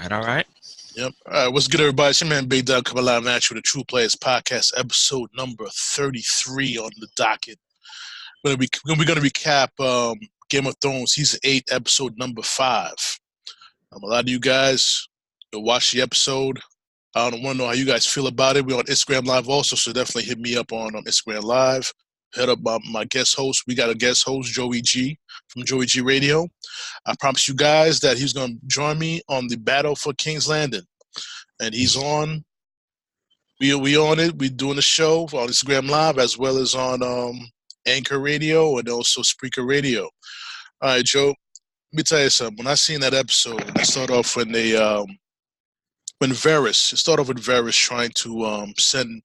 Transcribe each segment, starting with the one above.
All right. Yep. All right, what's good, everybody? It's your man Big Doug coming live at you with the TruPlayaz Podcast Episode number 33 on the docket. We're gonna recap Game of Thrones Season 8, Episode number 5. A lot of you guys watch the episode. I don't want to know how you guys feel about it. We're on Instagram Live also, so definitely hit me up on Instagram Live. Head up my guest host. We got a guest host, JoeyG from JoeyG Radio. I promised you guys that he's going to join me on the battle for King's Landing. And he's on. We on it. We're doing the show on Instagram Live as well as on Anchor Radio and also Spreaker Radio. All right, Joe, let me tell you something. When I seen that episode, I start off when Varys trying to send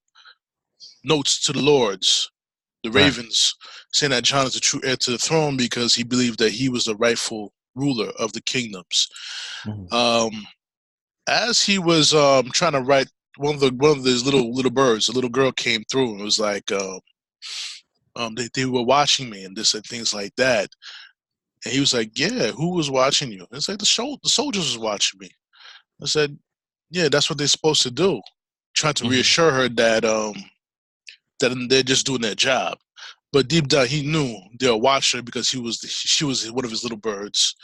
notes to the lords, the Ravens, saying that Jon is the true heir to the throne because he believed that he was the rightful ruler of the kingdoms. Mm-hmm. As he was trying to write one of these little birds, a little girl came through and was like, they were watching me and this and things like that. And he was like, yeah, who was watching you? And it's like the soldiers was watching me. I said, yeah, that's what they're supposed to do. Trying to reassure her that that they're just doing their job. But deep down, he knew they were watching her because she was one of his little birds.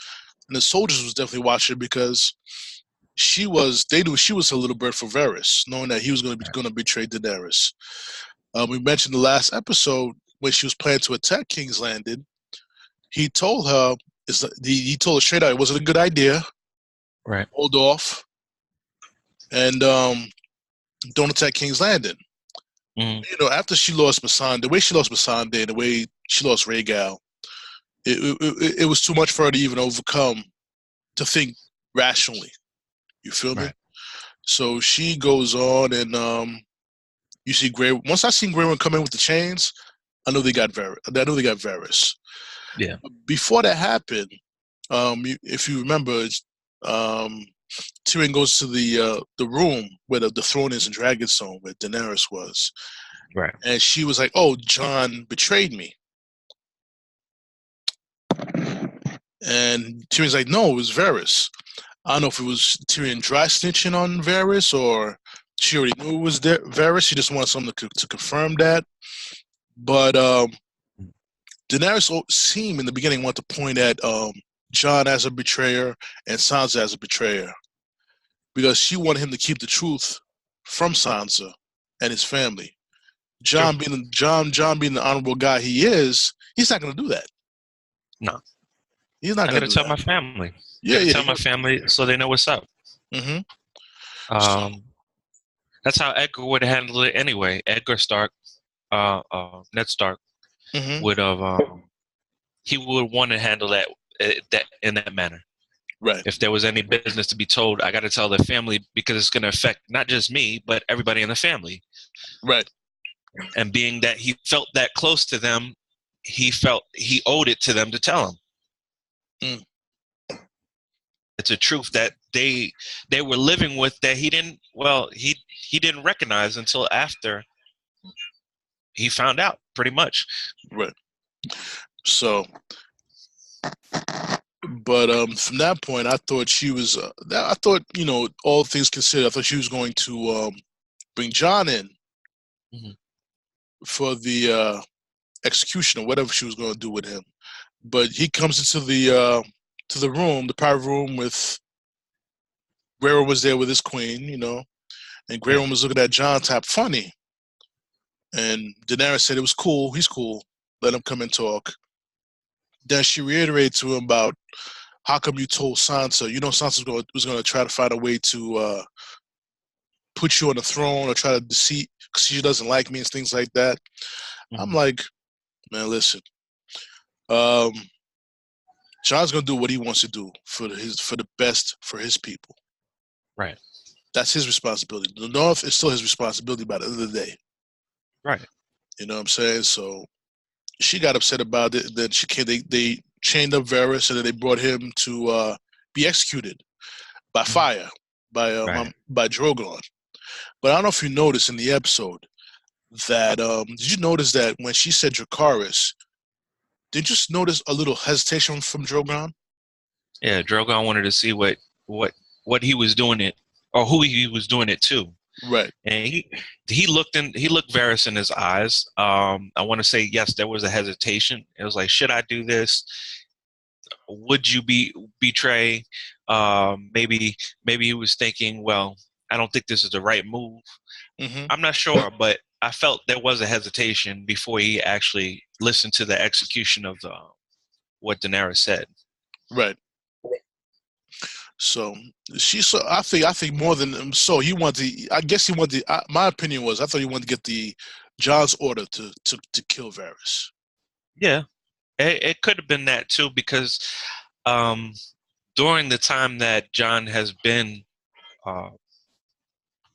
And the soldiers was definitely watching her because they knew she was a little bird for Varys, knowing that he was going to betray Daenerys. We mentioned the last episode when she was planning to attack King's Landing. He told her, he told her straight out, it wasn't a good idea. Right. Hold off. And don't attack King's Landing. Mm. You know, after she lost Missandei, the way she lost Missandei and the way she lost Rhaegal, it was too much for her to even overcome to think rationally. You feel me? So she goes on, and you see Grey. Once I seen Grey Worm come in with the chains, I knew they got Varys. Yeah. Before that happened, if you remember, Tyrion goes to the room where the throne is in Dragonstone, where Daenerys was. Right. And she was like, "Oh, Jon betrayed me." And Tyrion's like, "No, it was Varys." I don't know if it was Tyrion dry snitching on Varys or she already knew it was Varys. She just wanted someone to confirm that. But Daenerys seemed in the beginning want to point at Jon as a betrayer and Sansa as a betrayer because she wanted him to keep the truth from Sansa and his family. Jon being the honorable guy he is, he's not going to do that. No, he's not going to tell my family. Tell my family so they know what's up. Mm-hmm. That's how Edgar would have handled it anyway. Edgar Stark, Ned Stark, would have. He would want to handle that in that manner. Right. If there was any business to be told, I got to tell the family because it's going to affect not just me but everybody in the family. Right. And being that he felt that close to them, he felt he owed it to them to tell them. It's a truth that they were living with that he didn't recognize until after he found out, pretty much. Right. So, but from that point, I thought she was. I thought, you know, all things considered, I thought she was going to bring Jon in for the execution or whatever she was going to do with him. But he comes into the room, the private room, with Grey Worm was there with his queen, you know, and Grey Worm was looking at Jon type funny. And Daenerys said it was cool, he's cool, let him come and talk. Then she reiterated to him about how come you told Sansa, you know Sansa was going to try to find a way to put you on the throne or try to deceive because she doesn't like me and things like that. I'm like, man, listen, Jon's gonna do what he wants to do for the best for his people. Right. That's his responsibility. The North is still his responsibility by the end of the day. Right. You know what I'm saying? So she got upset about it. Then they chained up Varys and then they brought him to be executed by fire by Drogon. But I don't know if you noticed in the episode that did you notice that when she said Dracarys, did you just notice a little hesitation from Drogon? Yeah, Drogon wanted to see what what he was doing it, or who he was doing it to. Right. And he looked Varys in his eyes. I want to say yes, there was a hesitation. It was like, should I do this? Would you betray? Maybe he was thinking, well, I don't think this is the right move. Mm-hmm. I'm not sure, but I felt there was a hesitation before he actually listened to the execution of what Daenerys said. Right. So I think more than so. He wanted. I guess he wanted. My opinion was, I thought he wanted to get Jon's order to kill Varys. Yeah, it could have been that too, because during the time that Jon has been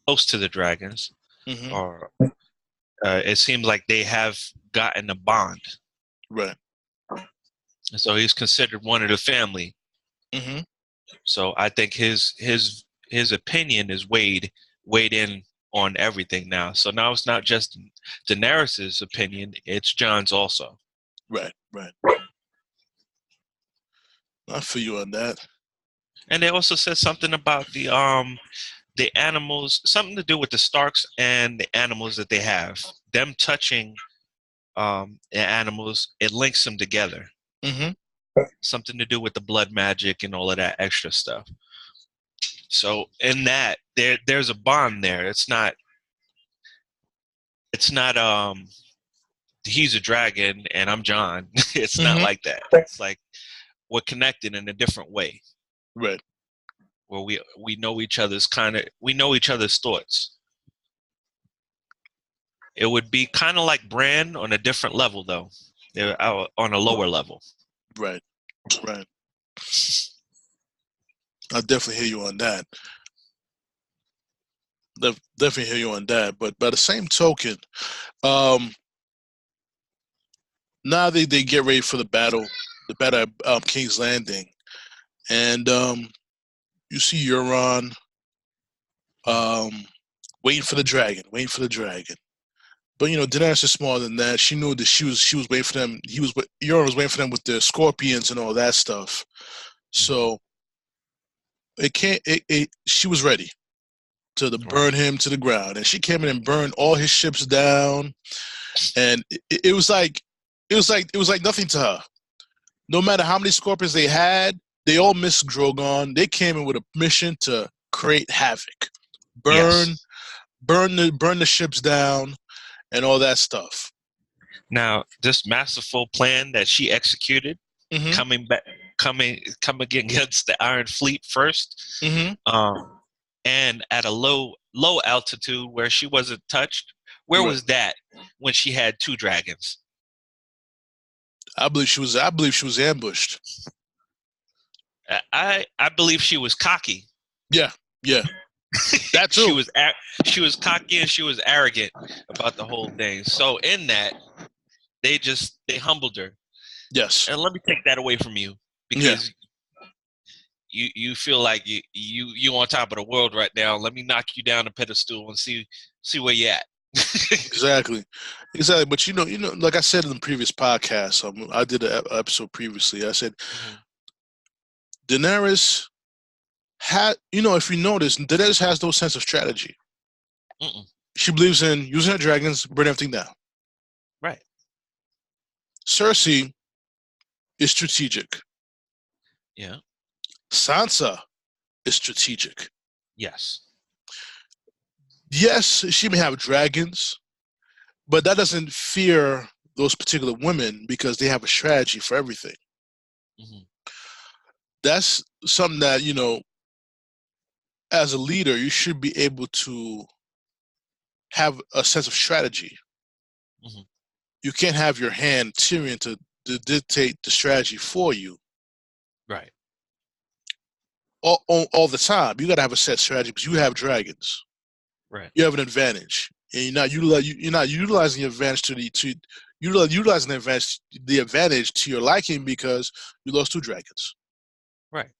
close to the dragons, Mm-hmm. or it seems like they have gotten a bond. Right. So he's considered one of the family. Mm-hmm. So I think his opinion is weighed in on everything now. So now it's not just Daenerys's opinion; it's Jon's also. Right. I feel you on that. And they also said something about the animals, something to do with the Starks and the animals that they have. Them touching the animals, it links them together. Mm-hmm. Something to do with the blood magic and all of that extra stuff. So in that, there's a bond there. It's not he's a dragon and I'm Jon. It's not like that. It's like we're connected in a different way. Right. Where we know each other's thoughts. It would be kind of like Bran on a different level, though. They're on a lower level. Right. I definitely hear you on that. Definitely hear you on that. But by the same token, now they get ready for the battle at King's Landing, and you see Euron waiting for the dragon. But Daenerys is smaller than that. She knew that she was waiting for them. Euron was waiting for them with the scorpions and all that stuff. So she was ready to burn him to the ground, and she came in and burned all his ships down. And it was like nothing to her. No matter how many scorpions they had, they all missed Drogon. They came in with a mission to create havoc, burn the ships down, and all that stuff. Now, this masterful plan that she executed, coming against the Iron Fleet first, and at a low altitude where she wasn't touched. Where was that when she had two dragons? I believe she was ambushed. I believe she was cocky. Yeah. That too. She was cocky and she was arrogant about the whole thing. So in that, they humbled her. Yes. And let me take that away from you, because you feel like you on top of the world right now. Let me knock you down a pedestal and see where you at. Exactly. But like I said in the previous podcast, I did an episode previously. I said Daenerys had, if you notice, Daenerys has no sense of strategy. She believes in using her dragons, burn everything down. Right. Cersei is strategic. Yeah. Sansa is strategic. Yes. Yes, she may have dragons, but that doesn't fear those particular women because they have a strategy for everything. That's something that, as a leader, you should be able to have a sense of strategy. You can't have your hand Tyrion to dictate the strategy for you. Right. All the time. You got to have a set strategy because you have dragons. Right. You have an advantage, and you're not utilizing the advantage the advantage to your liking because you lost two dragons. Right.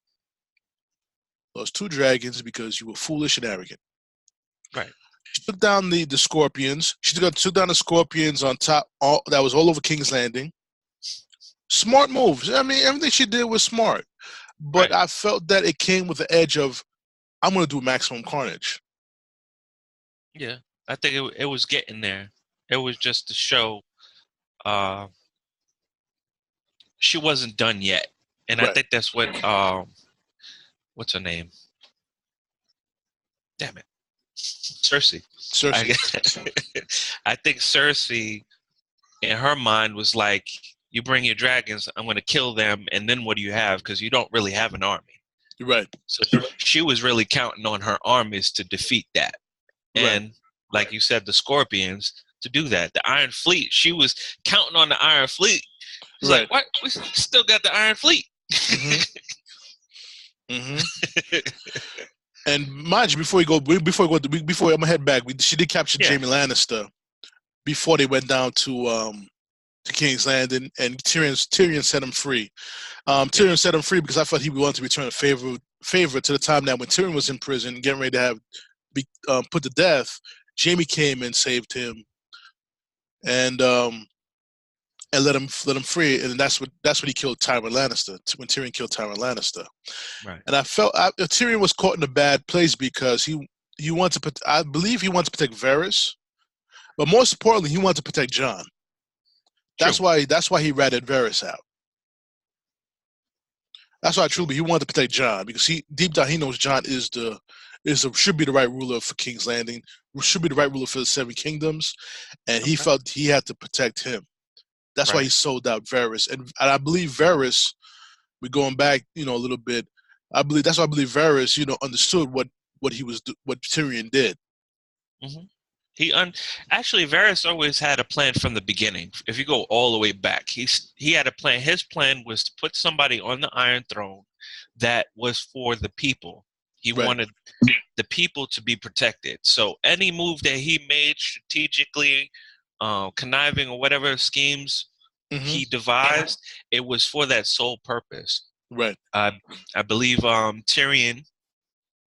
Lost two dragons because you were foolish and arrogant. Right. She took down the scorpions. She took down the scorpions on top. That was all over King's Landing. Smart moves. I mean, everything she did was smart. But I felt that it came with the edge of I'm going to do maximum carnage. Yeah, I think it was getting there. It was just to show she wasn't done yet, and I think that's what what's her name? Damn it, Cersei. I think Cersei, in her mind, was like, "You bring your dragons, I'm going to kill them, and then what do you have? Because you don't really have an army." Right. So she was really counting on her armies to defeat that, and like you said, the Scorpions to do that. The Iron Fleet, she was counting on the Iron Fleet. It's like, what? We still got the Iron Fleet. And mind you, before I'm gonna head back. She did capture Jaime Lannister before they went down to King's Landing, and Tyrion set him free. Tyrion set him free because I thought he wanted to return a favor to the time that when Tyrion was in prison, getting ready to be put to death. Jaime came and saved him, and let him free, and that's what he killed Tywin Lannister. When Tyrion killed Tywin Lannister, right? And I felt Tyrion was caught in a bad place because he wanted to. I believe he wanted to protect Varys, but most importantly, he wanted to protect Jon. That's why he ratted Varys out. That's why truly he wanted to protect Jon, because deep down he knows Jon should be the right ruler for King's Landing, should be the right ruler for the Seven Kingdoms, and he felt he had to protect him. That's why he sold out Varys, and I believe Varys. We're going back, a little bit. I believe Varys, understood what Tyrion did. Mm-hmm. Actually, Varys always had a plan from the beginning. If you go all the way back, he had a plan. His plan was to put somebody on the Iron Throne that was for the people. He wanted the people to be protected. So any move that he made strategically, conniving or whatever schemes he devised, it was for that sole purpose. Right. I believe Tyrion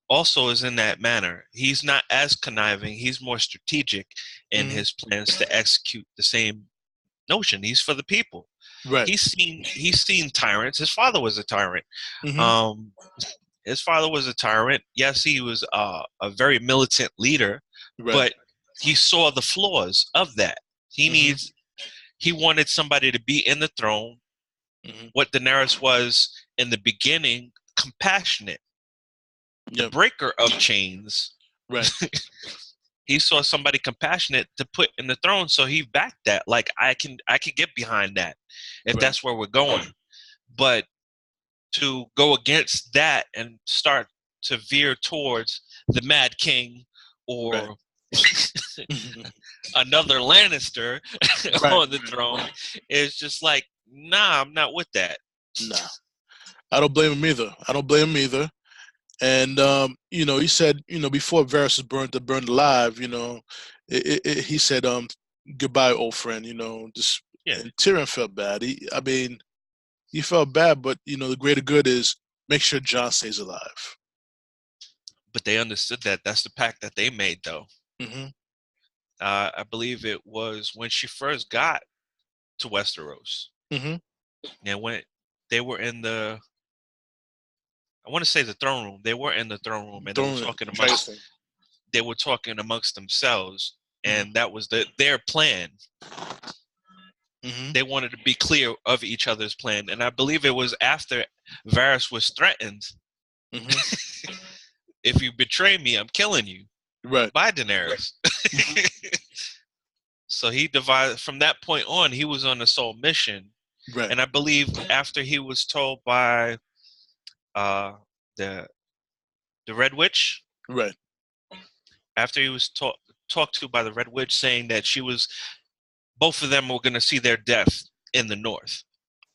also is in that manner. He's not as conniving. He's more strategic in his plans to execute the same notion. He's for the people. Right. He's seen tyrants. His father was a tyrant. His father was a tyrant. Yes, he was a very militant leader, but he saw the flaws of that. He wanted somebody to be in the throne. What Daenerys was in the beginning, compassionate, the breaker of chains. Right. He saw somebody compassionate to put in the throne, so he backed that. Like, I can get behind that if that's where we're going. But to go against that and start to veer towards the Mad King or another Lannister on the throne is just like, nah, I'm not with that. Nah, I don't blame him either. And he said, before Varys was burned alive, he said, goodbye, old friend. And Tyrion felt bad. He felt bad, but the greater good is make sure Jon stays alive. But they understood that. That's the pact that they made, though. I believe it was when she first got to Westeros. And when they were in I want to say the throne room. They were in the throne room, and they were talking amongst themselves, and that was their plan. They wanted to be clear of each other's plan, and I believe it was after Varys was threatened. If you betray me, I'm killing you. Right. By Daenerys. So he devised, from that point on, he was on a sole mission. Right. And I believe after he was told by the Red Witch. Right. After he was talked to by the Red Witch, saying that both of them were going to see their death in the north.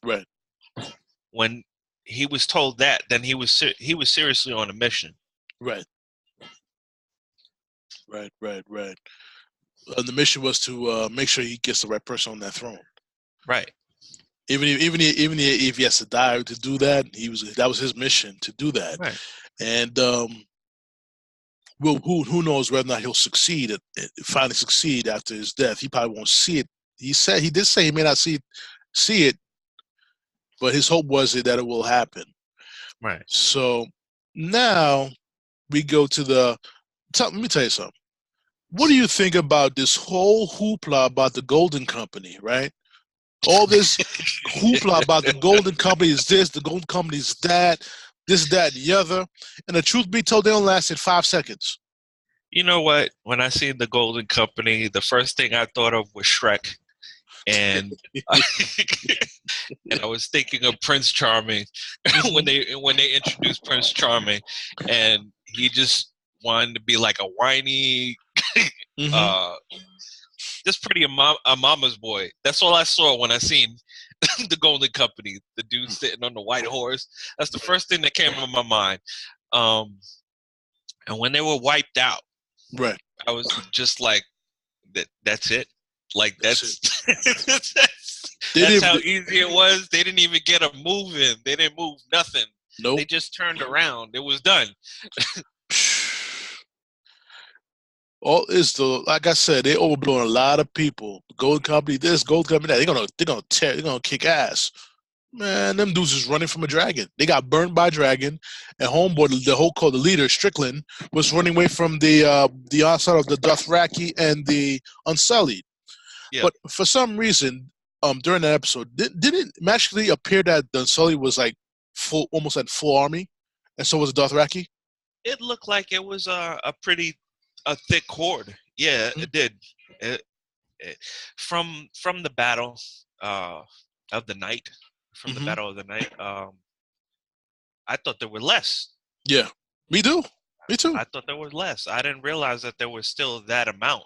Right. When he was told that, then he was seriously on a mission. Right. And the mission was to make sure he gets the right person on that throne. Right. Even if he has to die to do that, that was his mission to do that. Right. And who knows whether or not he'll finally succeed after his death. He probably won't see it. He did say he may not see it, but his hope was that it will happen. Right. So now we go to the. Let me tell you something. What do you think about this whole hoopla about the Golden Company, right? All this hoopla about the Golden Company is this, the Golden Company is that, this, that, and the other. And the truth be told, they only lasted 5 seconds. You know what? When I seen the Golden Company, the first thing I thought of was Shrek. And and I was thinking of Prince Charming when they introduced Prince Charming, and he just wanted to be like a whiny, just pretty a mama's boy. That's all I saw when I seen the Golden Company. The dude sitting on the white horse. That's the first thing that came to my mind. And when they were wiped out, right, I was just like, "That's it." Like that's how easy it was. They didn't even get a move in. They didn't move nothing. Nope. They just turned around. It was done. All is the like I said, they overblowing a lot of people. Golden Company, this Golden Company, that. They're gonna kick ass. Man, them dudes is running from a dragon. They got burned by a dragon, and homeboy, the leader, Strickland, was running away from the onslaught of the Dothraki and the Unsullied. Yeah. But for some reason, during that episode, didn't it magically appear that the Unsullied was like almost at full army, and so was the Dothraki? It looked like it was a thick horde. Yeah, it did. From the battle of the night. From the battle of the night, I thought there were less. Yeah, me too. Me too. I thought there was less. I didn't realize that there was still that amount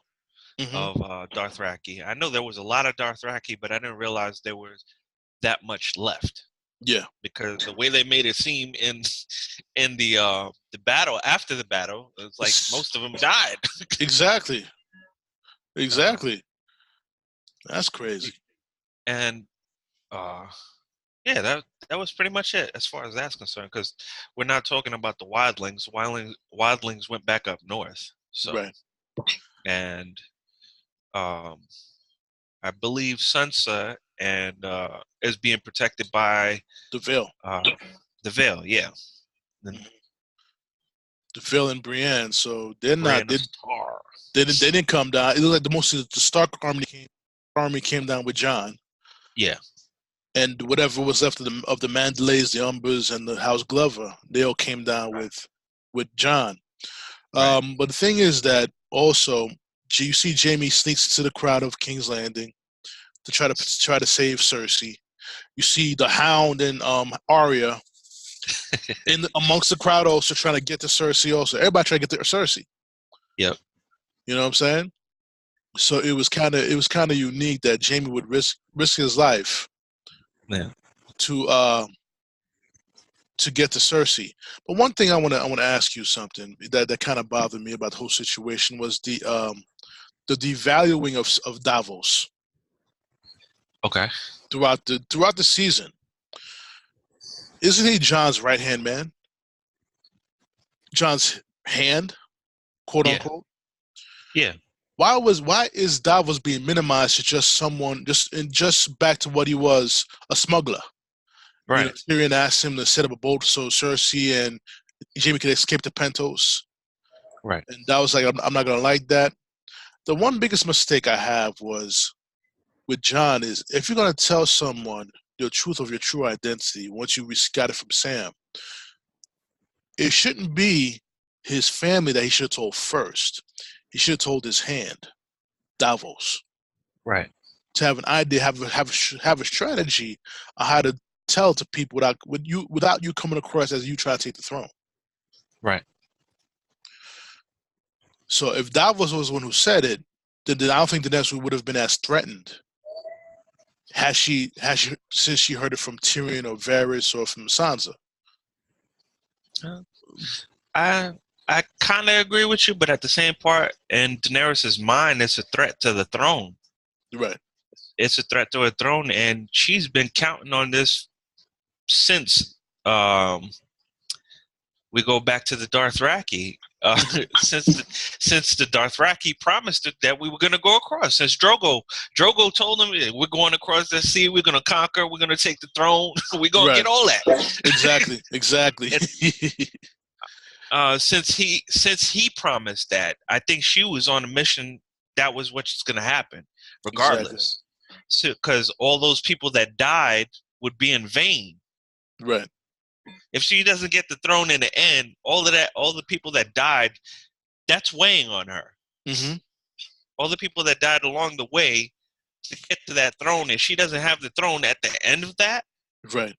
of Dothraki. I know there was a lot of Dothraki, but I didn't realize there was that much left. Yeah, because the way they made it seem in the battle after the battle, it's like most of them died. Exactly. That's crazy. And yeah, that was pretty much it as far as that's concerned. Because we're not talking about the wildlings. Wildlings went back up north. So, right. And I believe Sansa and is being protected by the Veil. The Veil, yeah. The Veil and Brienne. So they're not. They didn't come down. It looked like most of the Stark army came down with Jon. Yeah. And whatever was left of the Mandalays, the Umbers, and the House Glover, they all came down with Jon. Right. But the thing is that also, you see Jaime sneaks into the crowd of King's Landing to try to save Cersei. You see the Hound and Arya amongst the crowd also trying to get to Cersei. Also, everybody trying to get to Cersei. Yep. You know what I'm saying? So it was kind of unique that Jaime would risk his life. Yeah. To get to Cersei. But one thing I want to ask you something that kind of bothered me about the whole situation was the devaluing of Davos. Okay. Throughout the season. Isn't he Jon's right-hand man? Jon's hand, quote unquote. Yeah. Why is Davos being minimized to just someone just back to what he was, a smuggler? Right. Tyrion asked him to set up a boat so Cersei and Jaime could escape the Pentos. Right. And that was like, I'm not gonna like that. The one biggest mistake I have was with Jon is if you're gonna tell someone the truth of your true identity once you got it from Sam, it shouldn't be his family that he should have told first. He should have told his hand, Davos. Right. To have an idea, have a strategy on how to tell to people without you coming across as you try to take the throne. Right. So if Davos was the one who said it, then I don't think Daenerys would have been as threatened. Since she heard it from Tyrion or Varys or from Sansa. I kind of agree with you, but at the same part, in Daenerys' mind, it's a threat to the throne. Right. It's a threat to her throne, and she's been counting on this since we go back to the Dothraki. Since the Dothraki promised it that we were going to go across. Since Drogo told them we're going across the sea, we're going to conquer, we're going to take the throne, we're going to get all that. Exactly. Since he promised that, I think she was on a mission. That was what's going to happen, regardless. So, because all those people that died would be in vain. Right. If she doesn't get the throne in the end, all the people that died, that's weighing on her. Mm-hmm. All the people that died along the way to get to that throne, if she doesn't have the throne at the end of that, right,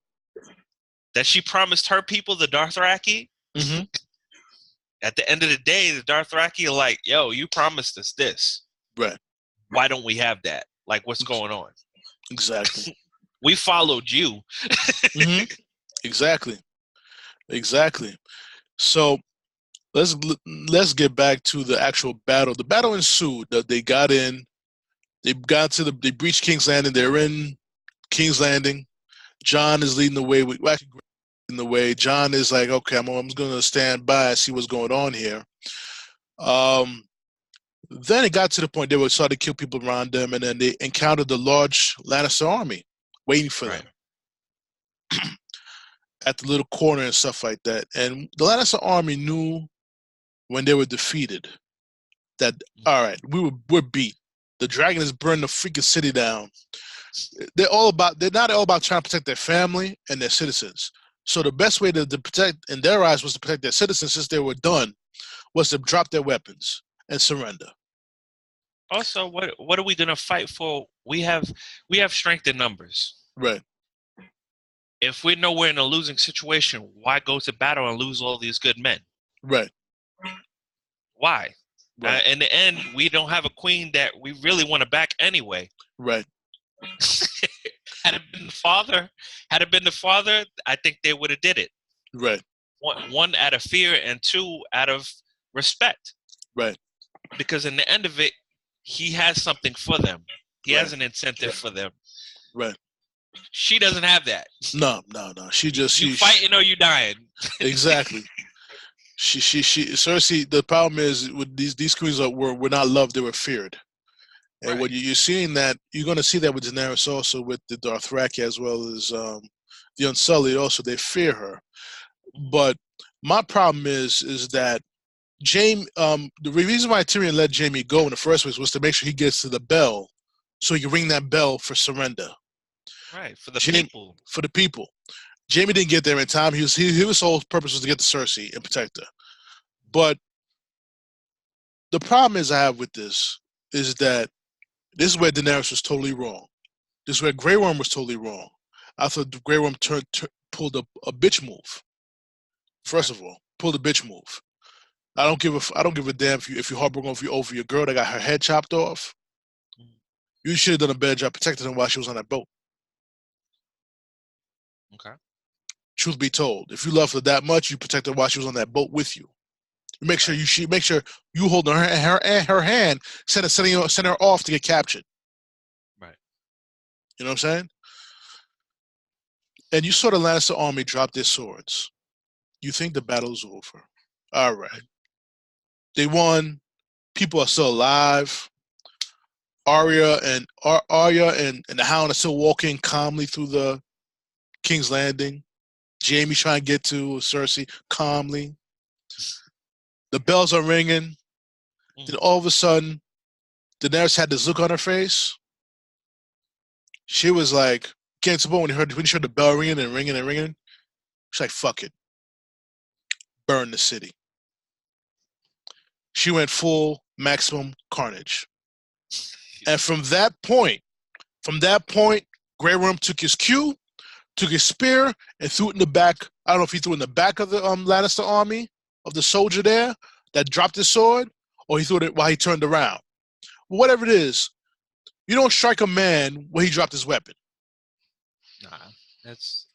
that she promised her people, the Dothraki, mm-hmm. at the end of the day, the Dothraki are like, yo, you promised us this. Right. Why don't we have that? Like, what's going on? Exactly. We followed you. Mm-hmm. Exactly. So let's get back to the actual battle. The battle ensued. They got in. They breached King's Landing. They're in King's Landing. Jon is leading the way. In the way, Jon is like, okay, I'm going to stand by and see what's going on here. Then it got to the point they were starting to kill people around them, and then they encountered the large Lannister army waiting for them at the little corner and stuff like that. And the Lannister army knew when they were defeated that, all right, we're beat. The dragon has burned the freaking city down. They're not all about trying to protect their family and their citizens. So the best way to protect, in their eyes, was to protect their citizens since they were done, was to drop their weapons and surrender. Also, what are we gonna fight for? We have strength in numbers. Right. If we know we're in a losing situation, why go to battle and lose all these good men? Right. Why? Right. In the end, we don't have a queen that we really want to back anyway. Right. Had it been the father, I think they would have did it. Right. One, out of fear, and two, out of respect. Right. Because in the end of it, he has something for them. He has an incentive for them. Right. She doesn't have that. No. You fighting or you dying. Exactly. She Cersei. The problem is with these queens were not loved; they were feared. And when you're seeing that, you're going to see that with Daenerys also, with the Dothraki as well as the Unsullied. Also, they fear her. But my problem is that Jaime. The reason why Tyrion let Jaime go in the first place was to make sure he gets to the bell, so he can ring that bell for surrender. Right, for the people. For the people. Jaime didn't get there in time. His whole purpose was to get to Cersei and protect her. But the problem I have with this is that this is where Daenerys was totally wrong. This is where Grey Worm was totally wrong. I thought Grey Worm pulled a bitch move. First of all, pulled a bitch move. I don't give a damn if you're heartbroken over your girl that got her head chopped off. You should have done a better job protecting her while she was on that boat. Okay. Truth be told, if you love her that much, you protect her while she was on that boat with you. Make sure you hold her hand, send her off to get captured. Right. You know what I'm saying? And you saw the Lannister army drop their swords. You think the battle's over. All right. They won. People are still alive. Arya and the Hound are still walking calmly through the King's Landing. Jaime trying to get to Cersei calmly. The bells are ringing. Then all of a sudden, Daenerys had this look on her face. She was like, can't suppose when she heard the bell ringing and ringing and ringing. She's like, fuck it. Burn the city. She went full maximum carnage. And from that point, Grey Worm took his cue, took his spear, and threw it in the back. I don't know if he threw it in the back of the Lannister army, of the soldier there that dropped his sword, or he threw it while he turned around. But whatever it is, you don't strike a man when he dropped his weapon. Nah, it's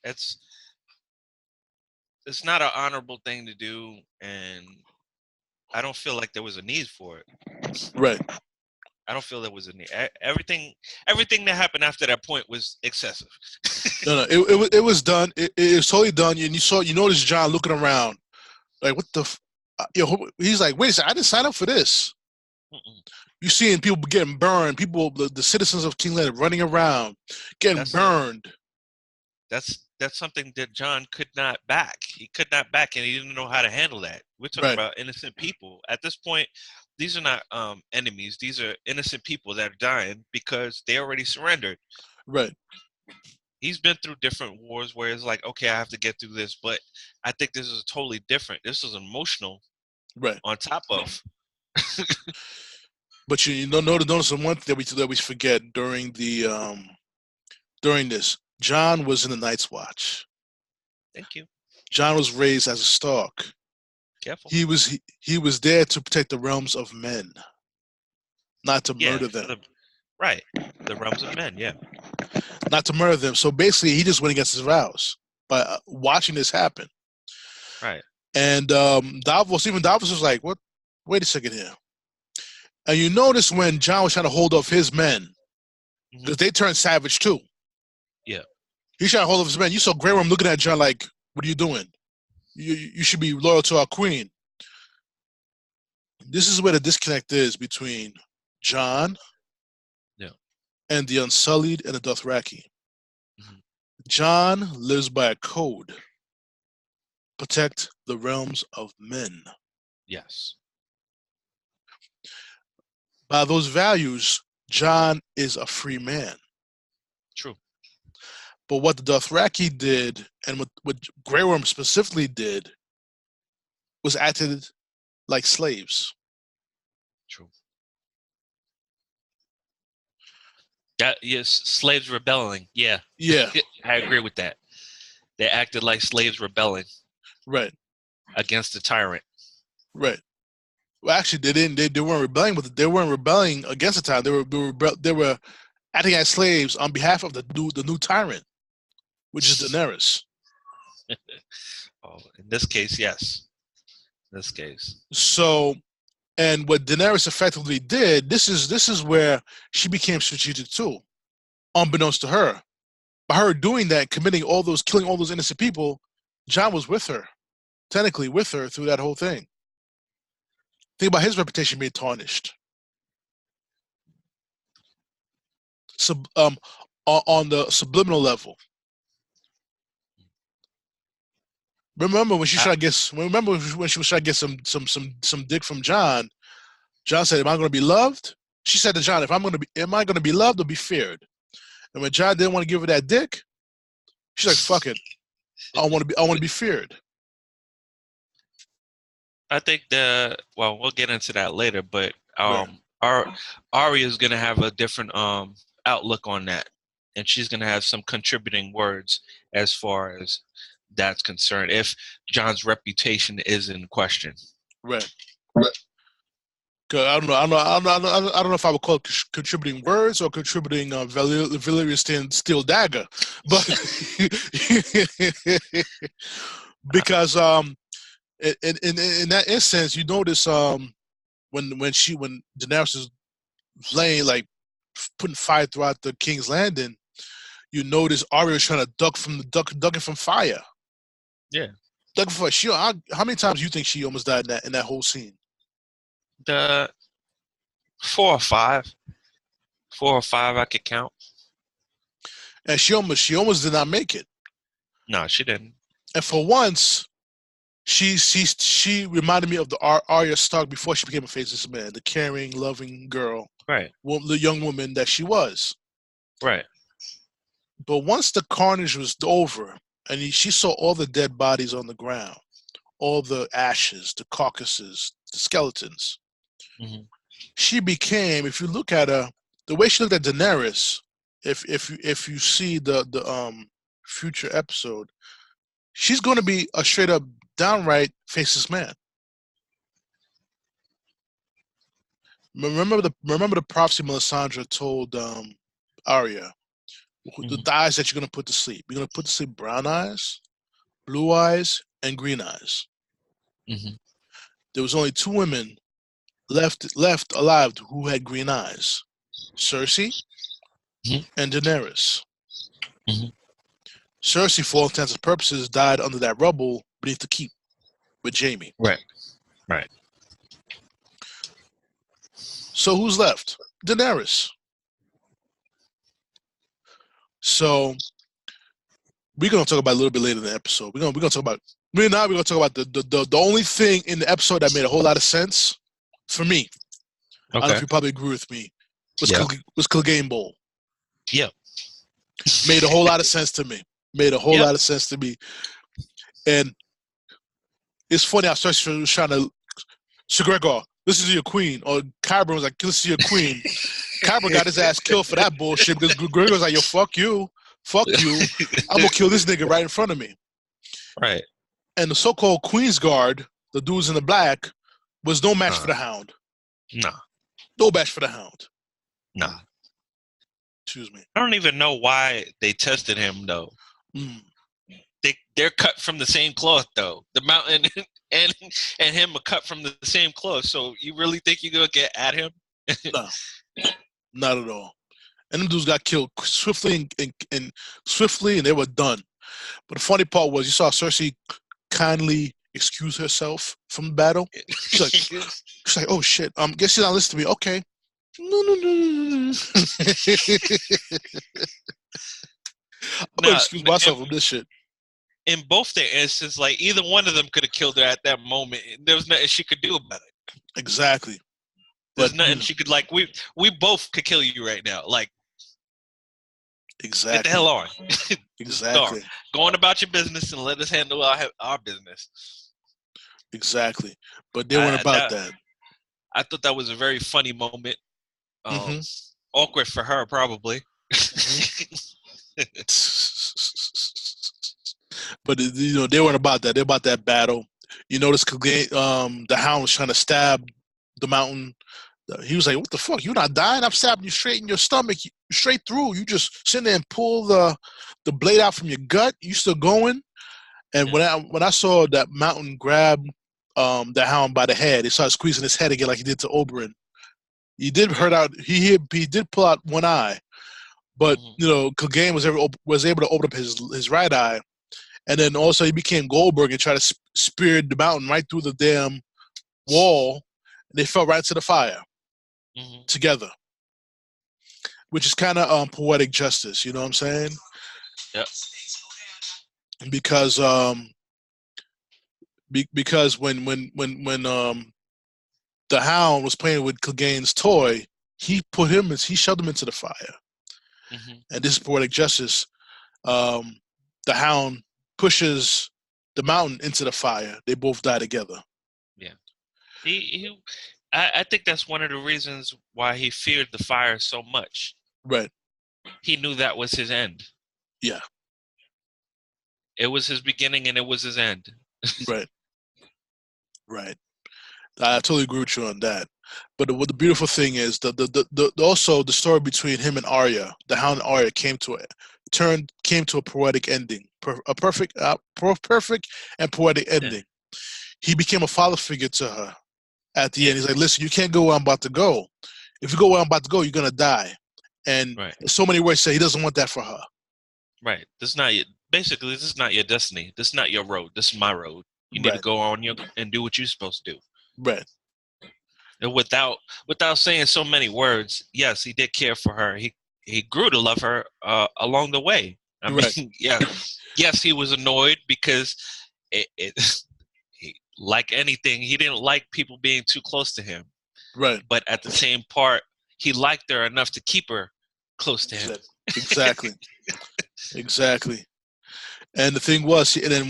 not an honorable thing to do, and I don't feel like there was a need for it. Right. I don't feel there was a need. Everything that happened after that point was excessive. No, it was done. It was totally done. And you noticed Jon looking around, like, what the? He's like, wait a second, I didn't sign up for this. You seeing people getting burned, the citizens of King's Landing running around, getting burned. That's that's something that John could not back. He could not back, and he didn't know how to handle that. We're talking about innocent people. At this point, these are not enemies. These are innocent people that are dying because they already surrendered. Right. He's been through different wars where it's like, okay, I have to get through this, but I think this is totally different. This is emotional, right? On top of. But you notice the one thing that we forget during this. John was in the Night's Watch. Thank you. John was raised as a Stark. Careful. He was there to protect the realms of men, not to murder them. The realms of men, yeah. Not to murder them. So basically, he just went against his vows by watching this happen. Right. And Davos was like, "What? Wait a second here." And you notice when John was trying to hold off his men, because they turned savage too. Yeah. He's trying to hold off his men. You saw Grey Worm looking at John like, "What are you doing? You should be loyal to our queen." This is where the disconnect is between John and the Unsullied and the Dothraki. John lives by a code. Protect the realms of men. Yes. By those values, John is a free man. True. But what the Dothraki did, and what Grey Worm specifically did, was acted like slaves. True. Yes, slaves rebelling. Yeah. Yeah. I agree with that. They acted like slaves rebelling. Right. Against the tyrant. Right. Well, actually, they didn't. They weren't rebelling, but they weren't rebelling against the tyrant. They were acting as slaves on behalf of the new tyrant, which is Daenerys. Oh, in this case, yes. In this case. So, and what Daenerys effectively did, this is where she became strategic too, unbeknownst to her. By her doing that, killing all those innocent people, Jon was with her, technically with her through that whole thing. Think about his reputation being tarnished. On the subliminal level. Remember when she tried to get? Remember when she was trying to get some dick from Jon? Jon said, "Am I going to be loved?" She said to Jon, am I going to be loved or be feared?" And when Jon didn't want to give her that dick, she's like, "Fuck it, I want to be feared." I think we'll get into that later, but Arya is going to have a different outlook on that, and she's going to have some contributing words as far as that's concerned, if Jon's reputation is in question. Right. I don't know if I would call it contributing words or contributing Valyrian steel dagger, but because in that instance, you notice when Daenerys is laying, like putting fire throughout the King's Landing, you notice Arya is trying to ducking from fire. Yeah. Ducking from fire. How many times do you think she almost died in that whole scene? The 4 or 5. 4 or 5 I could count. And she almost did not make it. No, she didn't. And for once, she reminded me of the Arya Stark before she became a faceless man, the caring, loving girl, right? The young woman that she was, right. But once the carnage was over, and she saw all the dead bodies on the ground, all the ashes, the carcasses, the skeletons, she became. If you look at her, the way she looked at Daenerys, if you see the future episode, she's going to be a straight up, downright faceless man. Remember the prophecy Melisandre told Arya, the eyes that you're going to put to sleep. You're going to put to sleep brown eyes, blue eyes, and green eyes. There was only 2 women left alive who had green eyes: Cersei and Daenerys. Cersei, for all intents and purposes, died under that rubble beneath the keep with Jaime. Right. So who's left? Daenerys. So we're gonna talk about it a little bit later in the episode. We're gonna talk about we're gonna talk about the only thing in the episode that made a whole lot of sense for me. I don't know if you probably agree with me. Was Clegane Bowl. Yeah. Made a whole lot of sense to me. Made a whole lot of sense to me. And it's funny how Cersei was trying to, Sir Gregor, listen to your queen. Or Kyburn was like, listen to your queen. Kyburn got his ass killed for that bullshit because Gregor was like, yo, fuck you. Fuck you. I'm going to kill this nigga right in front of me. Right. And the so-called Queen's Guard, the dudes in the black, was no match for the Hound. Nah. No match for the Hound. Nah. Excuse me. I don't even know why they tested him, though. They're cut from the same cloth, though. The Mountain and him are cut from the same cloth. So you really think you're going to get at him? No. Not at all. And them dudes got killed swiftly and swiftly, and they were done. But the funny part was you saw Cersei kindly excuse herself from the battle. She's like, oh shit. Guess she's not listening to me. Okay. No. I'm gonna excuse myself from this shit. In both their instances, like either one of them could have killed her at that moment. There was nothing she could do about it. Exactly. There's nothing she could like. We both could kill you right now. Like, exactly. Get the hell on. Exactly. Go on about your business and let us handle our business. Exactly. But they weren't about that. I thought that was a very funny moment. Awkward for her, probably. But they weren't about that. They're about that battle. You notice the Hound was trying to stab the Mountain. He was like, "What the fuck? You're not dying? I'm stabbing you straight in your stomach, straight through. You just sit there and pull the blade out from your gut. You still going?" And when I saw that Mountain grab the Hound by the head, he started squeezing his head again like he did to Oberyn. He did hurt out. He did pull out one eye, but Clegane was able to open up his right eye, and then also he became Goldberg and tried to spear the Mountain right through the damn wall. And they fell right into the fire together, which is kind of poetic justice. You know what I'm saying? Yep. Because because when the Hound was playing with Clegane's toy, he shoved him into the fire. And this is poetic justice. The Hound pushes the Mountain into the fire. They both die together. Yeah. I think that's one of the reasons why he feared the fire so much. Right. He knew that was his end. Yeah. It was his beginning and it was his end. Right. Right. I totally agree with you on that. But what the beautiful thing is, also the story between him and Arya, the Hound and Arya came to a poetic ending, a perfect and poetic ending. Yeah. He became a father figure to her at the end. He's like, listen, you can't go where I'm about to go. If you go where I'm about to go, you're gonna die. And in so many words, say he doesn't want that for her. Right. This is not your destiny. This is not your road. This is my road. You need to go on and do what you're supposed to do. Right. And without saying so many words, yes, he did care for her. He grew to love her along the way. I mean, yes, he was annoyed because like anything, he didn't like people being too close to him. Right. But at the same part, he liked her enough to keep her close to him. Exactly. Exactly. And the thing was, and then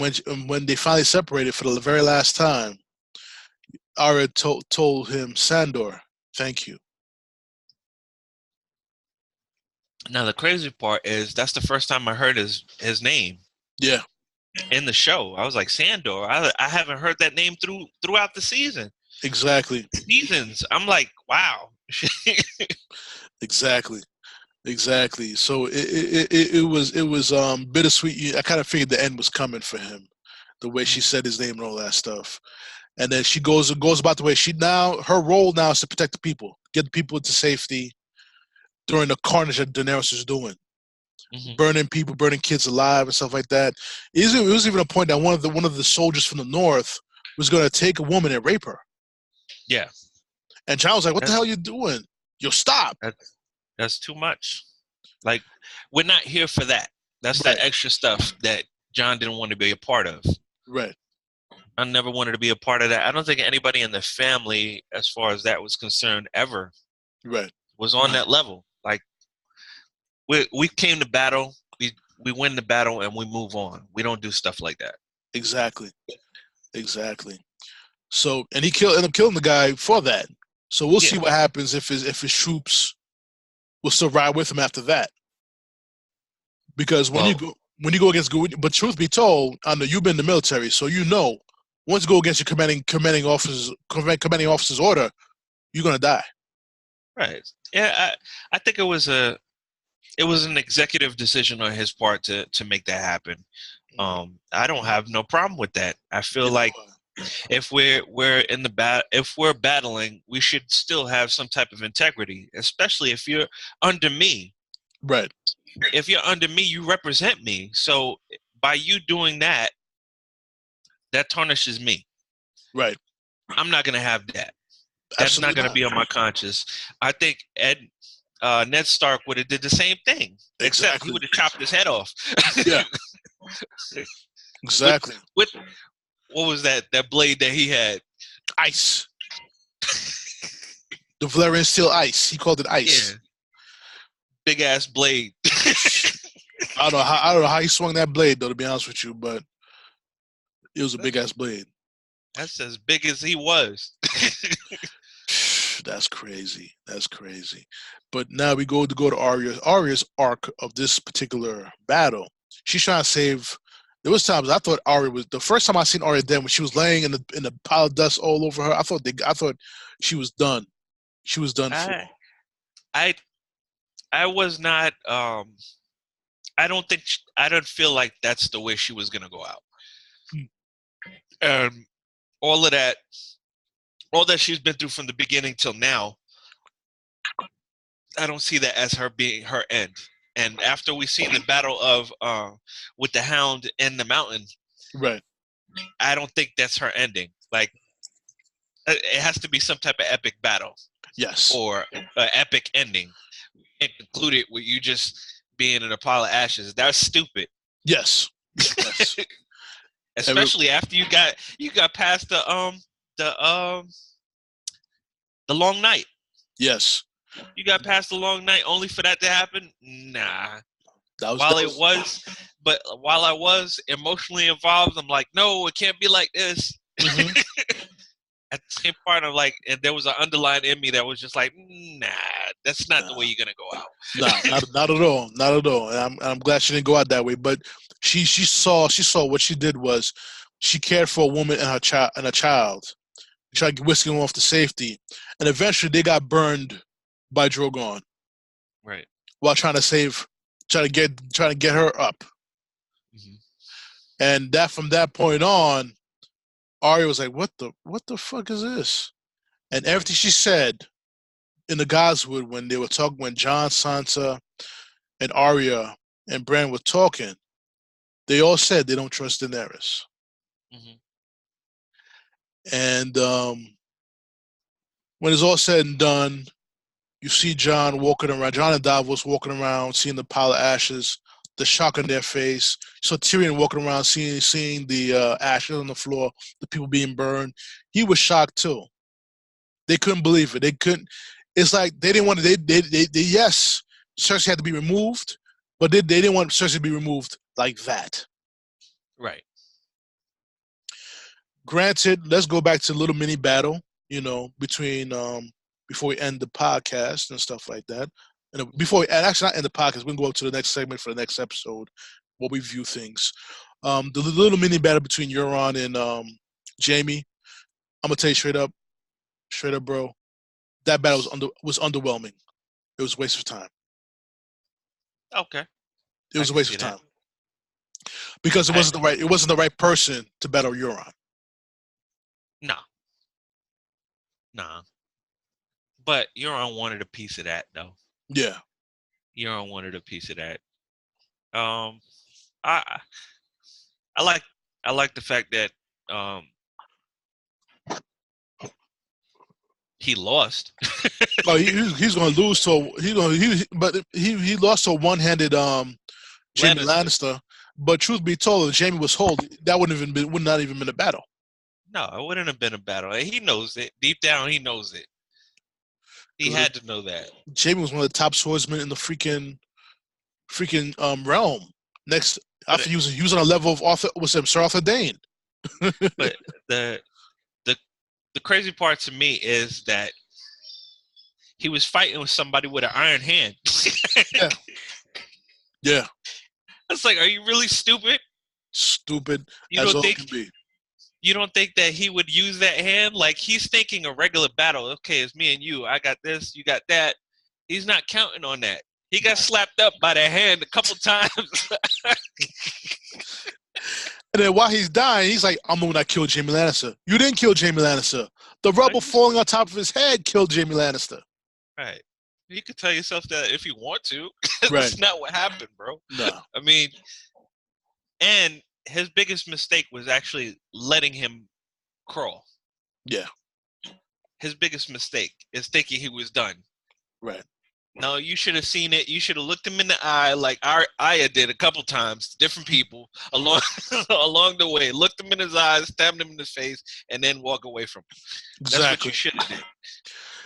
when they finally separated for the very last time, Arya told him, Sandor, thank you. Now, the crazy part is that's the first time I heard his name. Yeah. In the show. I was like, Sandor. I haven't heard that name throughout the season. Exactly. Seasons. I'm like, wow. Exactly. So it was bittersweet. I kind of figured the end was coming for him, the way she said his name and all that stuff. And then she goes about the way her role now is to protect the people, get the people into safety during the carnage that Daenerys is doing, burning people, burning kids alive and stuff like that. It was even a point that one of the soldiers from the north was going to take a woman and rape her. Yeah. And John was like, "What the hell are you doing? You'll stop." That's too much. Like, we're not here for that. That's Right. that extra stuff that John didn't want to be a part of. Right. I never wanted to be a part of that. I don't think anybody in the family, as far as that was concerned, ever Right. was on that level. Like we came to battle, we win the battle, and we move on. We don't do stuff like that. Exactly. So, and he ended up killing the guy for that. So we'll see what happens if his troops will still ride with him after that. Because when you go against, but truth be told, I know you've been in the military, so you know, once you go against your commanding officer's order, you're gonna die. Right. Yeah. I think it was an executive decision on his part to make that happen. I don't have no problem with that. I feel like if if we're battling, we should still have some type of integrity, especially if you're under me. Right. If you're under me, you represent me. So by you doing that, that tarnishes me. Right. I'm not going to have that. That's not going to be on my conscience. I think Ned Stark would have did the same thing, except he would have chopped his head off. Yeah. Exactly. With what was that blade that he had? Ice. The Valerian steel ice. He called it ice. Yeah. Big ass blade. I don't know how he swung that blade though, to be honest with you, but it was a big ass blade. That's as big as he was. That's crazy. But now we go to Arya's arc of this particular battle. She's trying to save. There was times I thought Arya was the first time I seen Arya then when she was laying in the pile of dust all over her. I thought she was done. She was done for. I was not. I don't feel like that's the way she was gonna go out. All that she's been through from the beginning till now, I don't see that as her being her end. And after we seen the battle of with the Hound in the mountain, right? I don't think that's her ending. Like it has to be some type of epic battle, yes, or an epic ending, and conclude it with you just being in a pile of ashes. That's stupid. Yes. Especially after you got past the long night. Yes. You got past the long night only for that to happen? Nah. While I was emotionally involved, I'm like, no, it can't be like this. Mm-hmm. At the same part, I'm like, and there was an underlying in me that was just like, nah, that's not the way you're gonna go out. Not at all. And I'm glad she didn't go out that way. But she saw what she did was she cared for a woman and her child. She tried whisking them off to safety, and eventually they got burned by Drogon. Right. While trying to get her up. Mm-hmm. And that from that point on, Arya was like, what the fuck is this? And everything she said in the Godswood when Jon, Sansa, and Arya and Bran were talking, they all said they don't trust Daenerys. Mm-hmm. And when it's all said and done, you see Jon and Davos walking around, seeing the pile of ashes, the shock on their face. You saw Tyrion walking around, seeing the ashes on the floor, the people being burned. He was shocked too. They couldn't believe it. They couldn't. It's like they didn't want to. Yes, Cersei had to be removed, but they didn't want Cersei to be removed like that. Right. Granted, let's go back to the little mini battle, between before we end the podcast and stuff like that. And actually not end the podcast, we can go up to the next segment for the next episode, where we view things. The little mini battle between Euron and Jaime, I'm gonna tell you straight up, bro, that battle was underwhelming. It was a waste of time. Okay. It was a waste of time. Because it wasn't the right person to battle Euron. Nah. But Euron wanted a piece of that, though. Yeah. Euron wanted a piece of that. I like the fact that he lost. Oh, he's gonna lose to he lost to a one-handed Jaime Lannister. But truth be told, if Jaime was whole, that would not even been a battle. No, it wouldn't have been a battle. He knows it. Deep down, he knows it. He had to know that. Jaime was one of the top swordsmen in the freaking realm. Next, after he was on a level of Sir Arthur Dayne. But the crazy part to me is that he was fighting with somebody with an iron hand. Yeah. It's like, are you really stupid? Stupid as all can be. You don't think that he would use that hand? Like, he's thinking a regular battle. Okay, it's me and you. I got this, you got that. He's not counting on that. He got slapped up by that hand a couple times. And then while he's dying, he's like, I'm the one that killed Jaime Lannister. You didn't kill Jaime Lannister. The rubble falling on top of his head killed Jaime Lannister. Right. You could tell yourself that if you want to. Right. That's not what happened, bro. No. I mean, and his biggest mistake was actually letting him crawl. Yeah. His biggest mistake is thinking he was done. Right. No, you should have seen it. You should have looked him in the eye like Aya did a couple times, different people along the way. Looked him in his eyes, stabbed him in the face, and then walk away from him. That's what you should have did.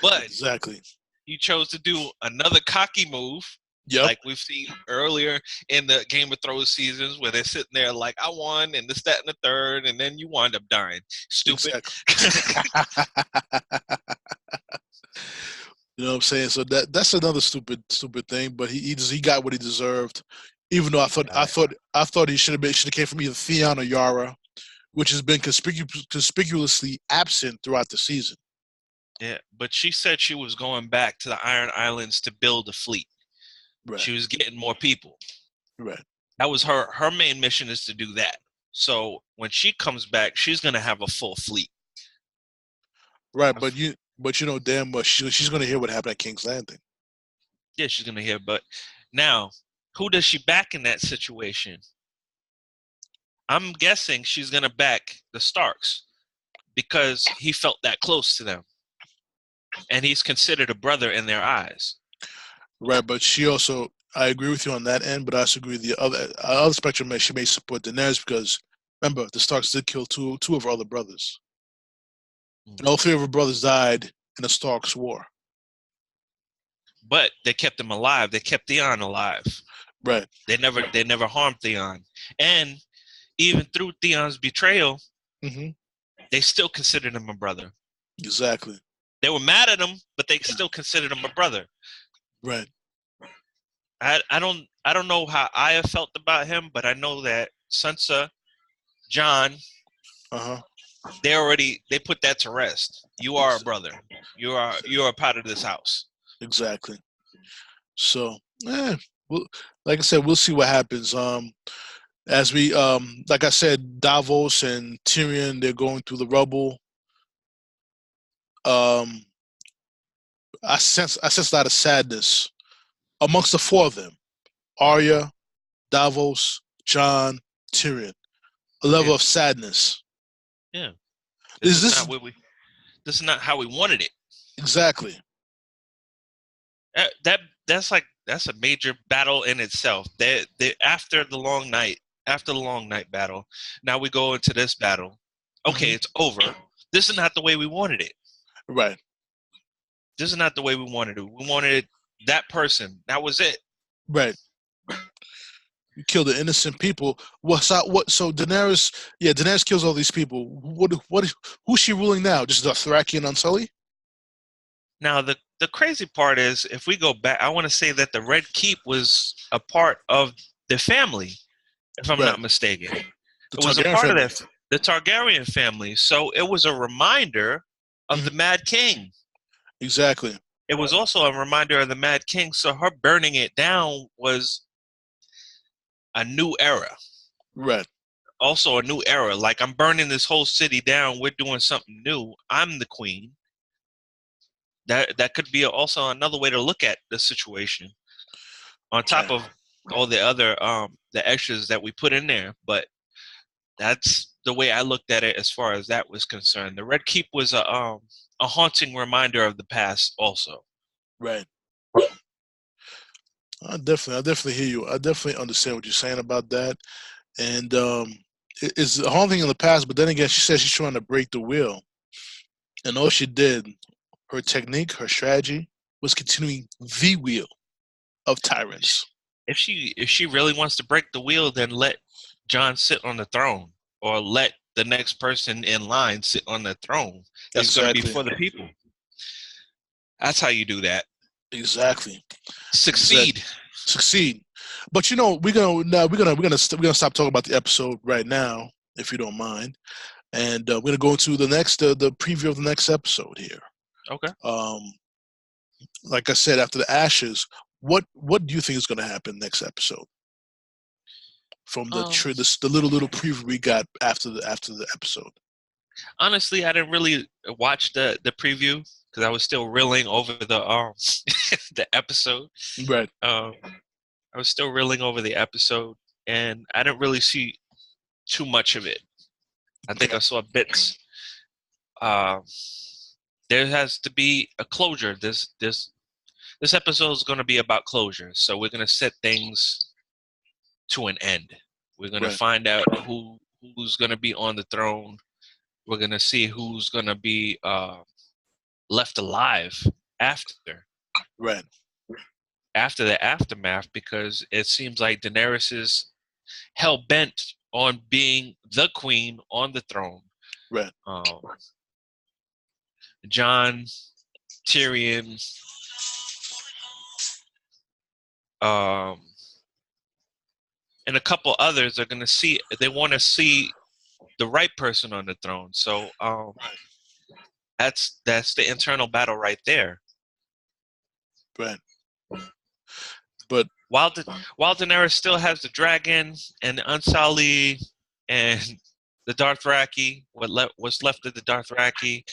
But exactly, you chose to do another cocky move. Yep. Like we've seen earlier in the Game of Thrones seasons where they're sitting there like, I won, and this, that, and the third, and then you wind up dying. Stupid. Exactly. You know what I'm saying? So that's another stupid thing. But he got what he deserved. Even though I thought he should have came from either Theon or Yara, which has been conspicuously absent throughout the season. Yeah, but she said she was going back to the Iron Islands to build a fleet. Right. She was getting more people. Right. That was her main mission, is to do that. So when she comes back, she's gonna have a full fleet. Right, but you know damn well she's gonna hear what happened at King's Landing. Yeah, she's gonna hear. But now, who does she back in that situation? I'm guessing she's gonna back the Starks because he felt that close to them, and he's considered a brother in their eyes. Right, but she also, I agree with you on that end, but I also agree with the other spectrum. She may support Daenerys because, remember, the Starks did kill two of her other brothers. Mm-hmm. And all three of her brothers died in the Starks' war. But they kept him alive. They kept Theon alive. Right. They never harmed Theon. And even through Theon's betrayal, mm-hmm. they still considered him a brother. Exactly. They were mad at him, but they still considered him a brother. Right. I don't know how Aya felt about him, but I know that Sansa, Jon, they put that to rest. You are a brother. You are a part of this house. Exactly. So, like I said, we'll see what happens. As we like I said, Davos and Tyrion, they're going through the rubble. I sense a lot of sadness amongst the four of them: Arya, Davos, Jon, Tyrion. A level of sadness. Yeah. This is not how we wanted it. Exactly. That's a major battle in itself. After the long night battle, now we go into this battle. Okay, It's over. This is not the way we wanted it. Right. This is not the way we wanted it. We wanted that person. That was it. Right. You kill the innocent people. So Daenerys? Yeah, Daenerys kills all these people. Who's she ruling now? Just Dothraki and Unsullied? Now the crazy part is, if we go back, I want to say that the Red Keep was a part of the family, if I'm not mistaken. It was a part of the Targaryen family. So it was a reminder of the Mad King. Exactly. It was also a reminder of the Mad King. So her burning it down was a new era. Right. Also a new era. Like, I'm burning this whole city down. We're doing something new. I'm the queen. That could be also another way to look at the situation, on top of all the other the extras that we put in there. But that's the way I looked at it as far as that was concerned. The Red Keep was a haunting reminder of the past also. Right. I definitely hear you. I definitely understand what you're saying about that. And it's a whole thing in the past, but then again, she says she's trying to break the wheel. And all she did, her technique, her strategy, was continuing the wheel of tyrants. If she really wants to break the wheel, then let John sit on the throne, or let the next person in line sit on the throne. It's going to be Exactly. for the people. That's how you do that. Exactly. Succeed. Succeed. But we're gonna stop talking about the episode right now, if you don't mind, and we're gonna go into the next the preview of the next episode here. Okay. Like I said, after the ashes, what do you think is gonna happen next episode? From the little preview we got after the episode. Honestly, I didn't really watch the preview because I was still reeling over the the episode. Right. I was still reeling over the episode, and I didn't really see too much of it. I think I saw bits. There has to be a closure. This episode is going to be about closure, so we're going to set things to an end. We're going to find out who's going to be on the throne. We're going to see who's going to be left alive after. Right. After the aftermath, because it seems like Daenerys is hell-bent on being the queen on the throne. Right. Jon, Tyrion, and a couple others are going to see, they want to see the right person on the throne. So that's the internal battle right there. Right. But while Daenerys still has the dragon and the Unsullied and the Dothraki, what's left of the Dothraki,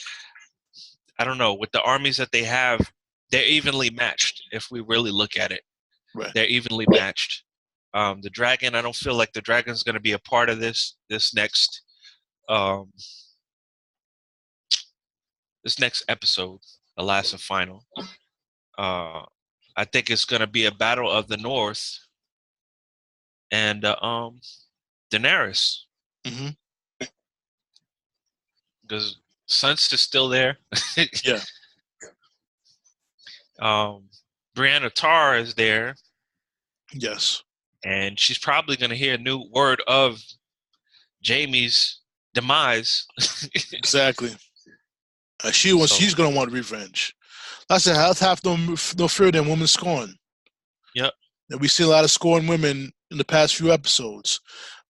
I don't know. With the armies that they have, they're evenly matched. If we really look at it, they're evenly matched. The dragon, I don't feel like the dragon's going to be a part of this next episode, the last and final. I think it's going to be a battle of the North and Daenerys. Mm-hmm. Because Sansa's still there. Yeah. Brianna Tarr is there. Yes. And she's probably going to hear a new word of Jaime's demise. Exactly. She's going to want revenge. I said, "I'll have no fear than women scorn." Yep. And we see a lot of scorned women in the past few episodes.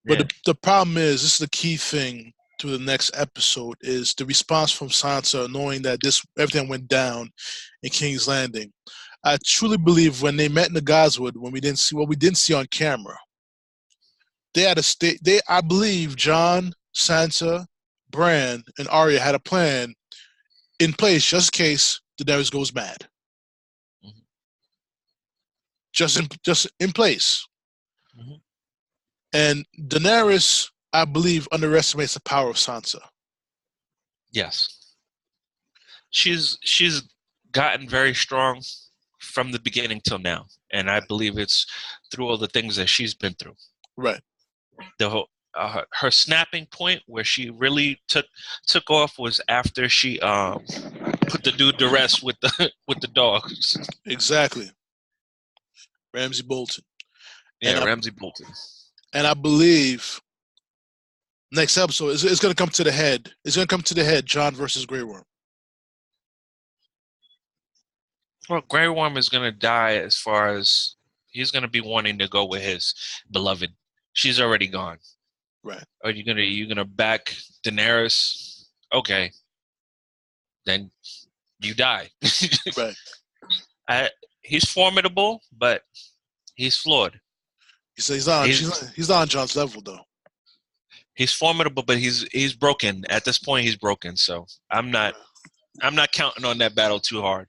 But the problem is, this is the key thing to the next episode, is the response from Sansa, knowing that everything went down in King's Landing. I truly believe when they met in the Godswood, when we didn't see on camera, they had I believe Jon, Sansa, Bran, and Arya had a plan in place just in case Daenerys goes mad. Mm-hmm. Just in place. Mm-hmm. And Daenerys, I believe, underestimates the power of Sansa. Yes. She's gotten very strong from the beginning till now. And I believe it's through all the things that she's been through. Right. The whole, her snapping point where she really took off was after she put the dude to rest with the dogs. Exactly. Ramsay Bolton. Yeah, Ramsay Bolton. And I believe next episode is going to come to the head. It's going to come to the head, Jon versus Grey Worm. Well, Grey Worm is going to die as far as he's going to be wanting to go with his beloved. She's already gone. Right. Are you gonna back Daenerys? Okay. Then you die. Right. He's formidable, but he's flawed. He's not on Jon's level though. He's formidable, but he's broken. At this point, he's broken. So I'm not counting on that battle too hard.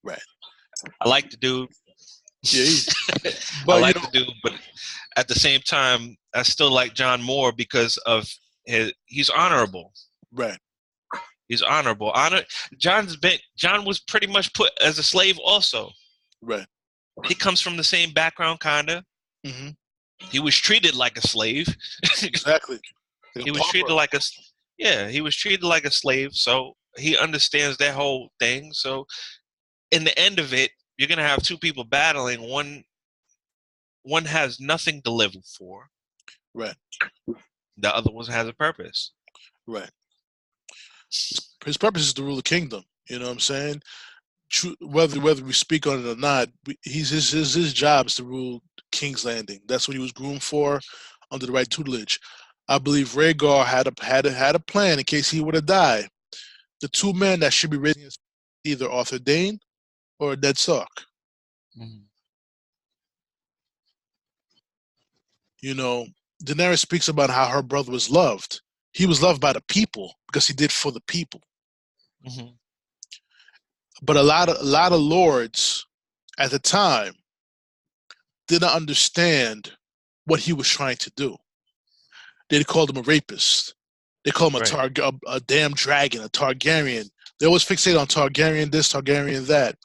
Right. I like the dude. Yeah. I like the dude, but at the same time, I still like Jon more because of he's honorable. Right. He's honorable. Jon was pretty much put as a slave also. Right. He comes from the same background, kinda. Mm-hmm. He was treated like a slave. Exactly. Like He a was treated pauper. like a, yeah, he was treated like a slave. So he understands that whole thing. So in the end of it, you're gonna have two people battling. One has nothing to live for. Right. The other one has a purpose. Right. His purpose is to rule the kingdom. You know what I'm saying? Whether we speak on it or not, his job is to rule King's Landing. That's what he was groomed for, under the right tutelage. I believe Rhaegar had a plan in case he were to die. The two men that should be raising his either Arthur Dayne or Ned Stark. Mm-hmm. You know, Daenerys speaks about how her brother was loved. He was loved by the people because he did for the people. Mm-hmm. But a lot of lords at the time didn't understand what he was trying to do. They called him a rapist. They called him a damn dragon, a Targaryen. They always fixate on Targaryen this, Targaryen that.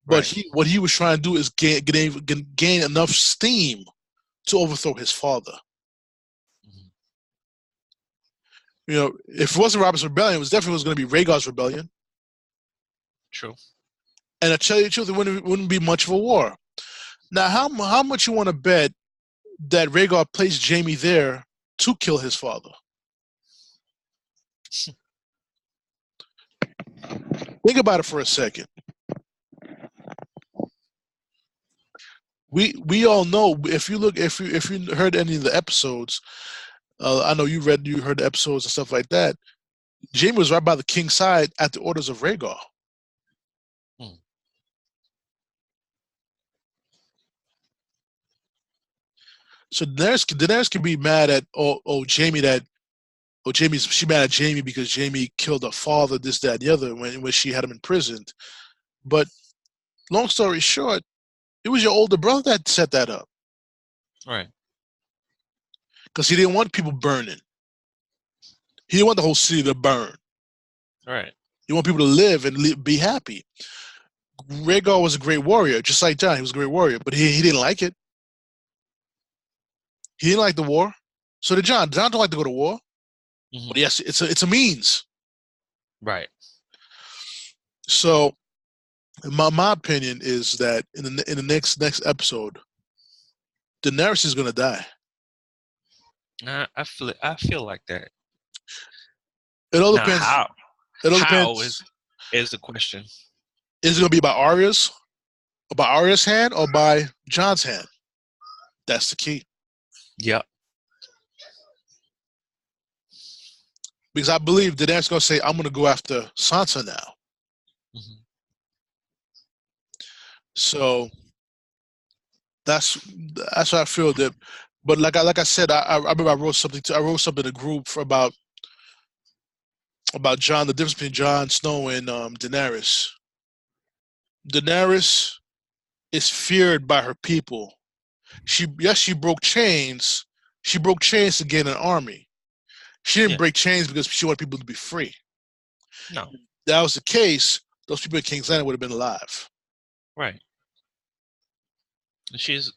But what he was trying to do is gain enough steam to overthrow his father. Mm-hmm. You know, if it wasn't Robert's rebellion, it was definitely going to be Rhaegar's rebellion. True. And to tell you the truth, it wouldn't be much of a war. Now, how much you want to bet that Rhaegar placed Jaime there to kill his father? Think about it for a second. We all know, if you heard any of the episodes, I know you heard the episodes and stuff like that. Jaime was right by the king's side at the orders of Rhaegar. Hmm. So Daenerys can be mad at she mad at Jaime because Jaime killed her father, this, that, and the other when she had him imprisoned. But long story short, it was your older brother that set that up. Right. Because he didn't want people burning. He didn't want the whole city to burn. Right. He wanted people to live and be happy. Rhaegar was a great warrior, just like Jon. He was a great warrior, but he didn't like it. He didn't like the war. So did Jon. Jon don't like to go to war. Mm-hmm. But yes, it's a means. Right. So my opinion is that in the next episode, Daenerys is gonna die. I feel like that. It all depends. How? It all how depends. Is the question. Is it gonna be by Arya's hand or by Jon's hand? That's the key. Yep. Because I believe Daenerys gonna say, "I'm gonna go after Sansa now." Mm-hmm. So that's what I feel that. But like I said, I remember I wrote something in a group about Jon, the difference between Jon Snow and Daenerys. Daenerys is feared by her people. She broke chains. She broke chains to gain an army. She didn't break chains because she wanted people to be free. No. If that was the case, those people at King's Landing would have been alive. Right. She's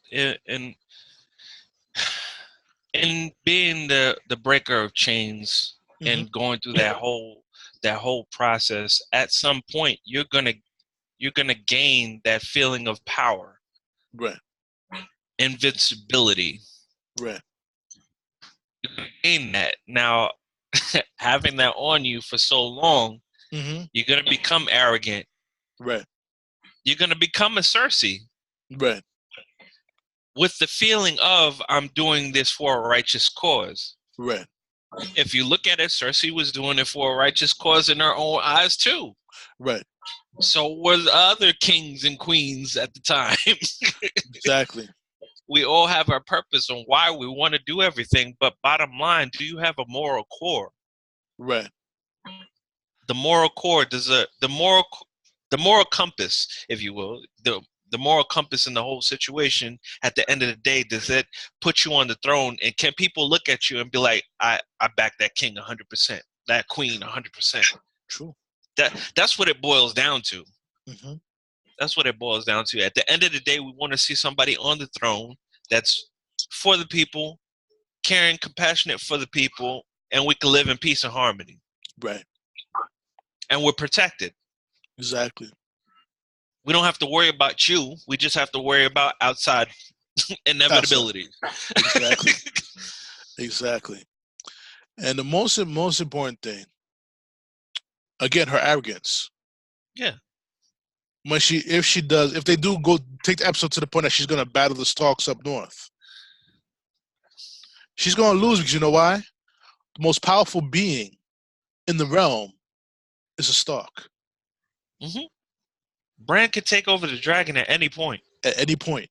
in being the breaker of chains, mm-hmm. and going through that whole process. At some point, you're gonna gain that feeling of power, right? Invincibility, right? You gain that. Now, having that on you for so long, mm-hmm. you're gonna become arrogant, right? You're gonna become a Cersei, right? With the feeling of, I'm doing this for a righteous cause. Right. If you look at it, Cersei was doing it for a righteous cause in her own eyes too. Right. So were the other kings and queens at the time. Exactly. We all have our purpose on why we want to do everything, but bottom line, do you have a moral core? Right. The moral core, the moral compass, if you will, the moral compass in the whole situation, at the end of the day, does it put you on the throne? And can people look at you and be like, I back that king 100%, that queen 100%? True. That's what it boils down to. Mm-hmm. That's what it boils down to. At the end of the day, we want to see somebody on the throne that's for the people, caring, compassionate for the people, and we can live in peace and harmony. Right. And we're protected. Exactly. We don't have to worry about you. We just have to worry about outside inevitability. Exactly. Exactly. And the most important thing, again, her arrogance. Yeah. If they do go take the episode to the point that she's gonna battle the Starks up north, she's gonna lose because you know why? The most powerful being in the realm is a Stark. Mm-hmm. Bran could take over the dragon at any point. At any point.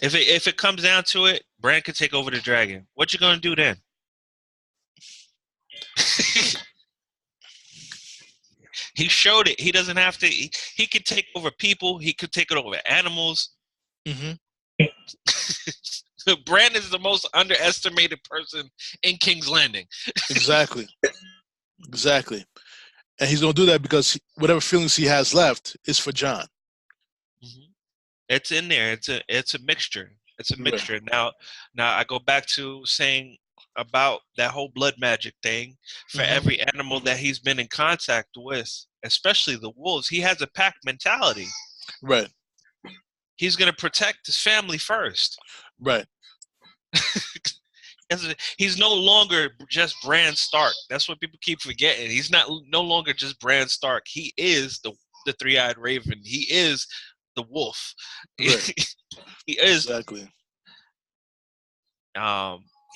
If it comes down to it, Bran could take over the dragon. What you gonna do then? He showed it. He doesn't have to. He could take over people. He could take it over animals. Mm-hmm. Bran is the most underestimated person in King's Landing. Exactly. Exactly. And he's going to do that because whatever feelings he has left is for Jon. Mm-hmm. It's in there. It's a mixture. It's a mixture. Right. Now I go back to saying about that whole blood magic thing. For Mm-hmm. every animal that he's been in contact with, especially the wolves, he has a pack mentality. Right. He's going to protect his family first. Right. He's no longer just Bran Stark. That's what people keep forgetting. He's no longer just Bran Stark. He is the three-eyed raven. He is the wolf. Right. He is exactly.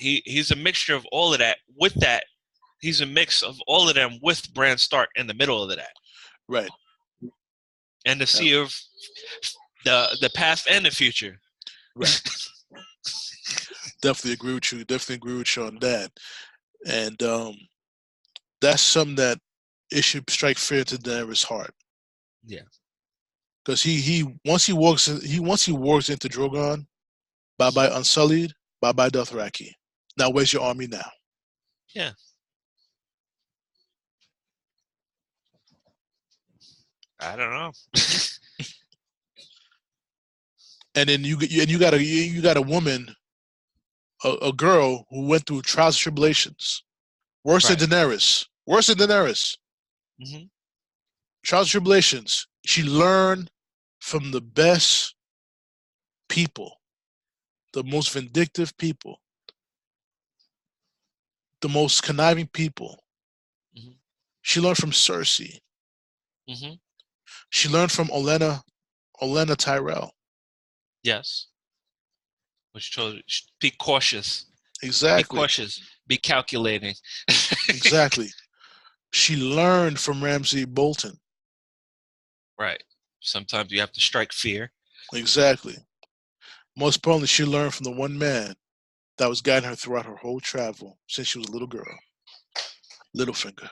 He's a mixture of all of that. With that, he's a mix of all of them with Bran Stark in the middle of that. Right. And to see of the past and the future. Right. Definitely agree with you. Definitely agree with you on that. And that's something that it should strike fear to Daenerys' heart. Yeah. Because once he walks into Drogon, bye-bye Unsullied, bye-bye Dothraki. Now where's your army now? Yeah. I don't know. And then you got a woman, a girl who went through trials and tribulations, worse than Daenerys. Mm-hmm. Trials and tribulations. She learned from the best people, the most vindictive people, the most conniving people. Mm-hmm. She learned from Cersei. Mm-hmm. She learned from Olenna Tyrell. Yes. Which told her, be cautious. Exactly. Be cautious. Be calculating. Exactly. She learned from Ramsay Bolton. Right. Sometimes you have to strike fear. Exactly. Most importantly, she learned from the one man that was guiding her throughout her whole travel since she was a little girl. Littlefinger.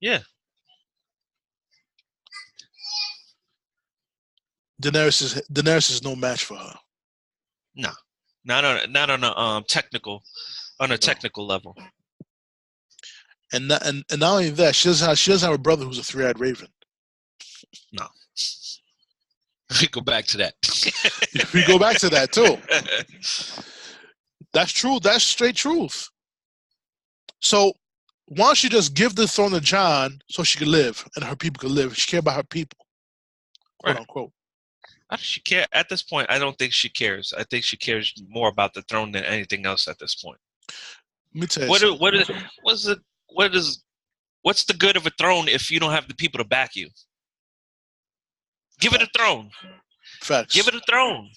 Yeah. Daenerys is no match for her. No. Not on a technical level. And not only that, she doesn't have a brother who's a three-eyed raven. No. We go back to that. We go back to that too. That's true. That's straight truth. So why don't she just give the throne to Jon so she could live and her people could live? She cared about her people, quote unquote. How does she care? At this point, I don't think she cares. I think she cares more about the throne than anything else at this point. Let me tell you what's the good of a throne if you don't have the people to back you? Give it a throne. Facts. Give it a throne.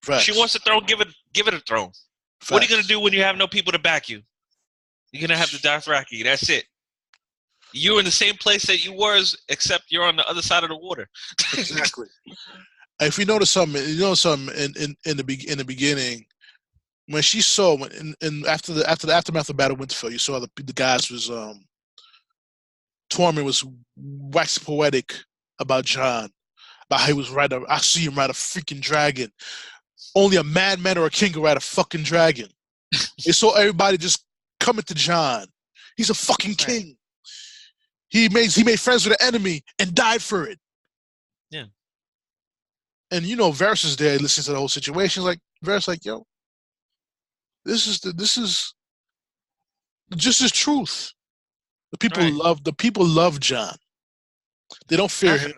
Facts. She wants a throne. Give it a throne. Facts. What are you gonna do when you have no people to back you? You're gonna have the Dothraki. That's it. You're in the same place that you were, except you're on the other side of the water. Exactly. If you notice something, in the beginning, when she saw after the aftermath of Battle of Winterfell, you saw the guys was Tormund was wax poetic about Jon, about how he was I see him ride a freaking dragon. Only a madman or a king can ride a fucking dragon. They saw everybody just coming to Jon. He's a fucking king. He made friends with the enemy and died for it. Yeah. And Varys is there listening to the whole situation. Like Varys, like, yo, this is just the truth. The people love Jon. They don't fear him.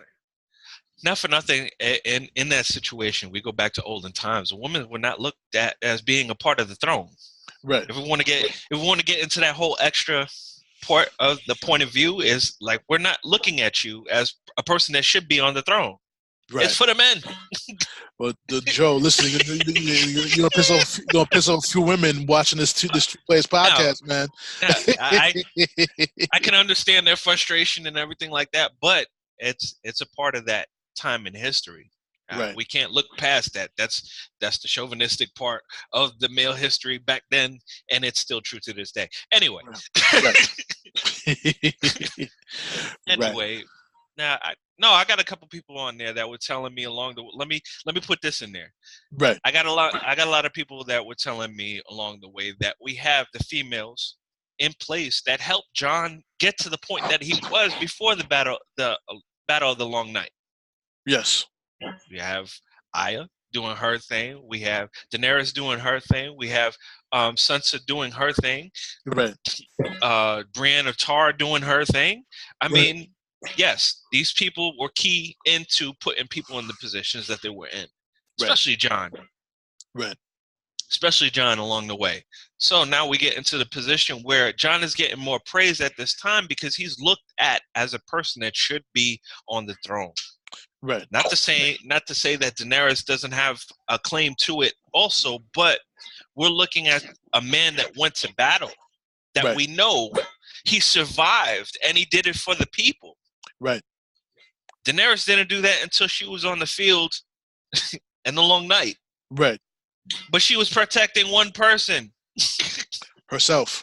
Not for nothing. In that situation, we go back to olden times. Women were not looked at as being a part of the throne. Right. If we want to get into that whole extra part of the point of view, is like, we're not looking at you as a person that should be on the throne. Right. It's for the men. But Joe, listen, you're gonna piss off a few women watching this TruPlayaz podcast, man. I can understand their frustration and everything like that, but it's a part of that time in history. Right. We can't look past that. That's the chauvinistic part of the male history back then, and it's still true to this day. Anyway. Right. Anyway. Right. Now, I got a couple people on there that were telling me along the. Let me put this in there. Right. I got a lot of people that were telling me along the way that we have the females in place that helped Jon get to the point that he was before the battle of the Long Night. Yes. We have Arya doing her thing. We have Daenerys doing her thing. We have Sansa doing her thing. Right. Brienne of Tar doing her thing. I mean, yes, these people were key into putting people in the positions that they were in, especially Jon. Right. Especially Jon along the way. So now we get into the position where Jon is getting more praise at this time because he's looked at as a person that should be on the throne. Right. Not to say that Daenerys doesn't have a claim to it also, but we're looking at a man that went to battle, that we know he survived, and he did it for the people. Right. Daenerys didn't do that until she was on the field in the Long Night. Right. But she was protecting one person. Herself.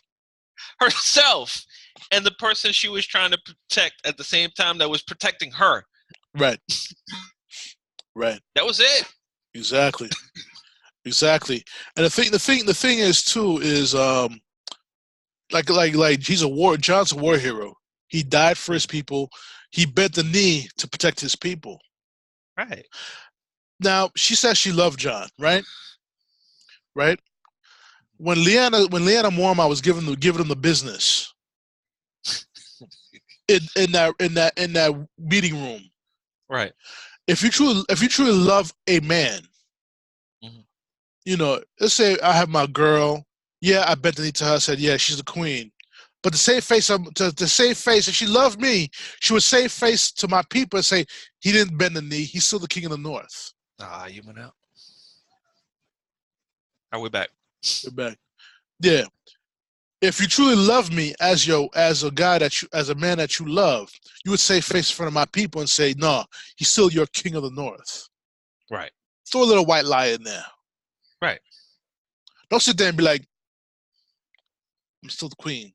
And the person she was trying to protect at the same time that was protecting her. Right. Right. That was it. Exactly. And the thing is too is like he's Jon's a war hero. He died for his people. He bent the knee to protect his people. Right. Now she says she loved Jon, right? Right. When Lyanna Mormont was giving him the business in that meeting room. Right. If you truly love a man, let's say I have my girl. Yeah, I bent the knee to her. I said, yeah, she's the queen. But to save face, if she loved me, she would save face to my people and say, he didn't bend the knee. He's still the king of the North. You went out. We're back. We're back. Yeah. If you truly love me as a man that you love, you would save face in front of my people and say, no, he's still your king of the North. Right. Throw a little white lie in there. Right. Don't sit there and be like, I'm still the queen.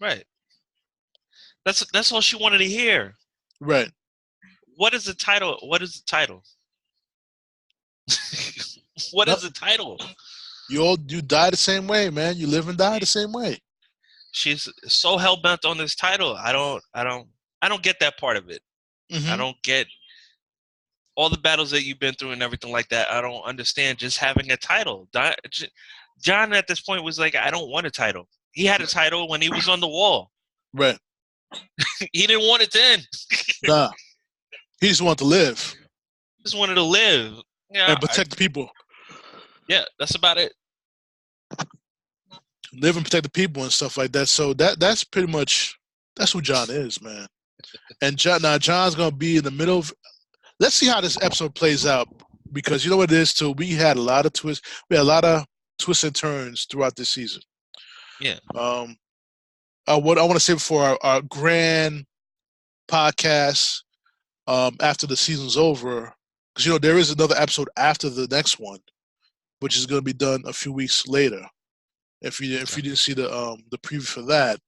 Right. That's all she wanted to hear. Right. What is the title? What is the title? What is the title? You die the same way, man. You live and die the same way. She's so hell bent on this title. I don't get that part of it. Mm-hmm. I don't get all the battles that you've been through and everything like that. I don't understand just having a title. Jon at this point was like, I don't want a title. He had a title when he was on the wall. Right. He didn't want it then. Nah. He just wanted to live. Just wanted to live. Yeah, and protect the people. Yeah, that's about it. Live and protect the people and stuff like that. So that's pretty much who Jon is, man. And Jon's gonna be in the middle of. Let's see how this episode plays out, because you know what it is too. We had a lot of twists. We had a lot of twists and turns throughout this season. Yeah. What I want to say before our grand podcast after the season's over, because there is another episode after the next one, which is going to be done a few weeks later. If you didn't see the preview for that,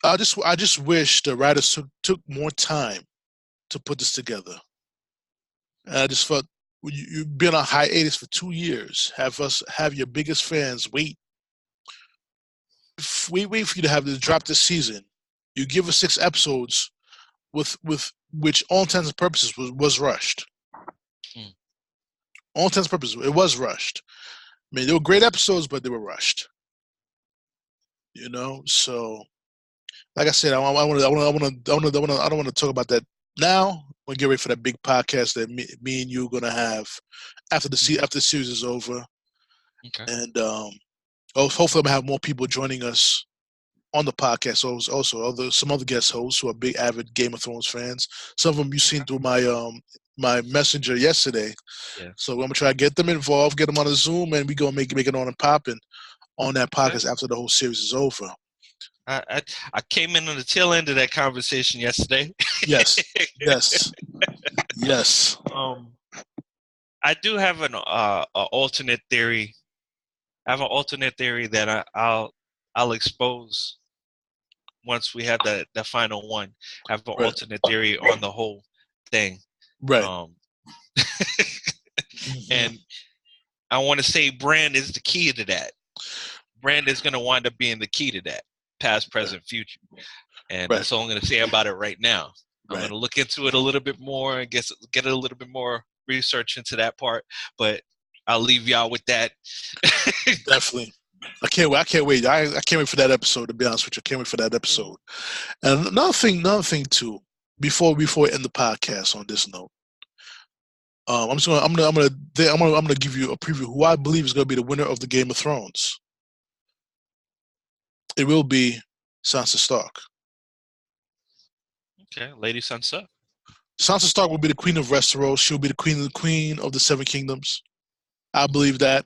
I just wish the writers took more time to put this together. And I just felt you've been on hiatus for 2 years. Have your biggest fans wait for you to have to drop this season, you give us 6 episodes with which all intents and purposes was rushed. All intents and purposes, it was rushed. I mean, they were great episodes, but they were rushed. You know, so like I said, I don't want to talk about that now. We'll get ready for that big podcast that me and you are gonna have after the series is over. Okay. And hopefully, I'm gonna have more people joining us on the podcast. Also, some other guest hosts who are big avid Game of Thrones fans. Some of them you've seen through my messenger yesterday. Yeah. So I'm gonna try to get them involved, get them on a Zoom, and we gonna make it on and popping on that podcast after the whole series is over. I came in on the tail end of that conversation yesterday. Yes. I do have an alternate theory. I have an alternate theory that I'll expose once we have the final one. I have an alternate theory on the whole thing. Right. And I want to say Bran is the key to that. Bran is going to wind up being the key to that. Past, present, future. And that's all I'm going to say about it right now. I'm going to look into it a little bit more and get a little bit more research into that part. But I'll leave y'all with that. Definitely. I can't wait. I can't wait for that episode, to be honest with you. I can't wait for that episode. And another thing too, before we end the podcast on this note, I'm gonna give you a preview who I believe is gonna be the winner of the Game of Thrones. It will be Sansa Stark. Okay, Lady Sansa. Sansa Stark will be the Queen of Westeros. She'll be the Queen of the Seven Kingdoms. I believe that.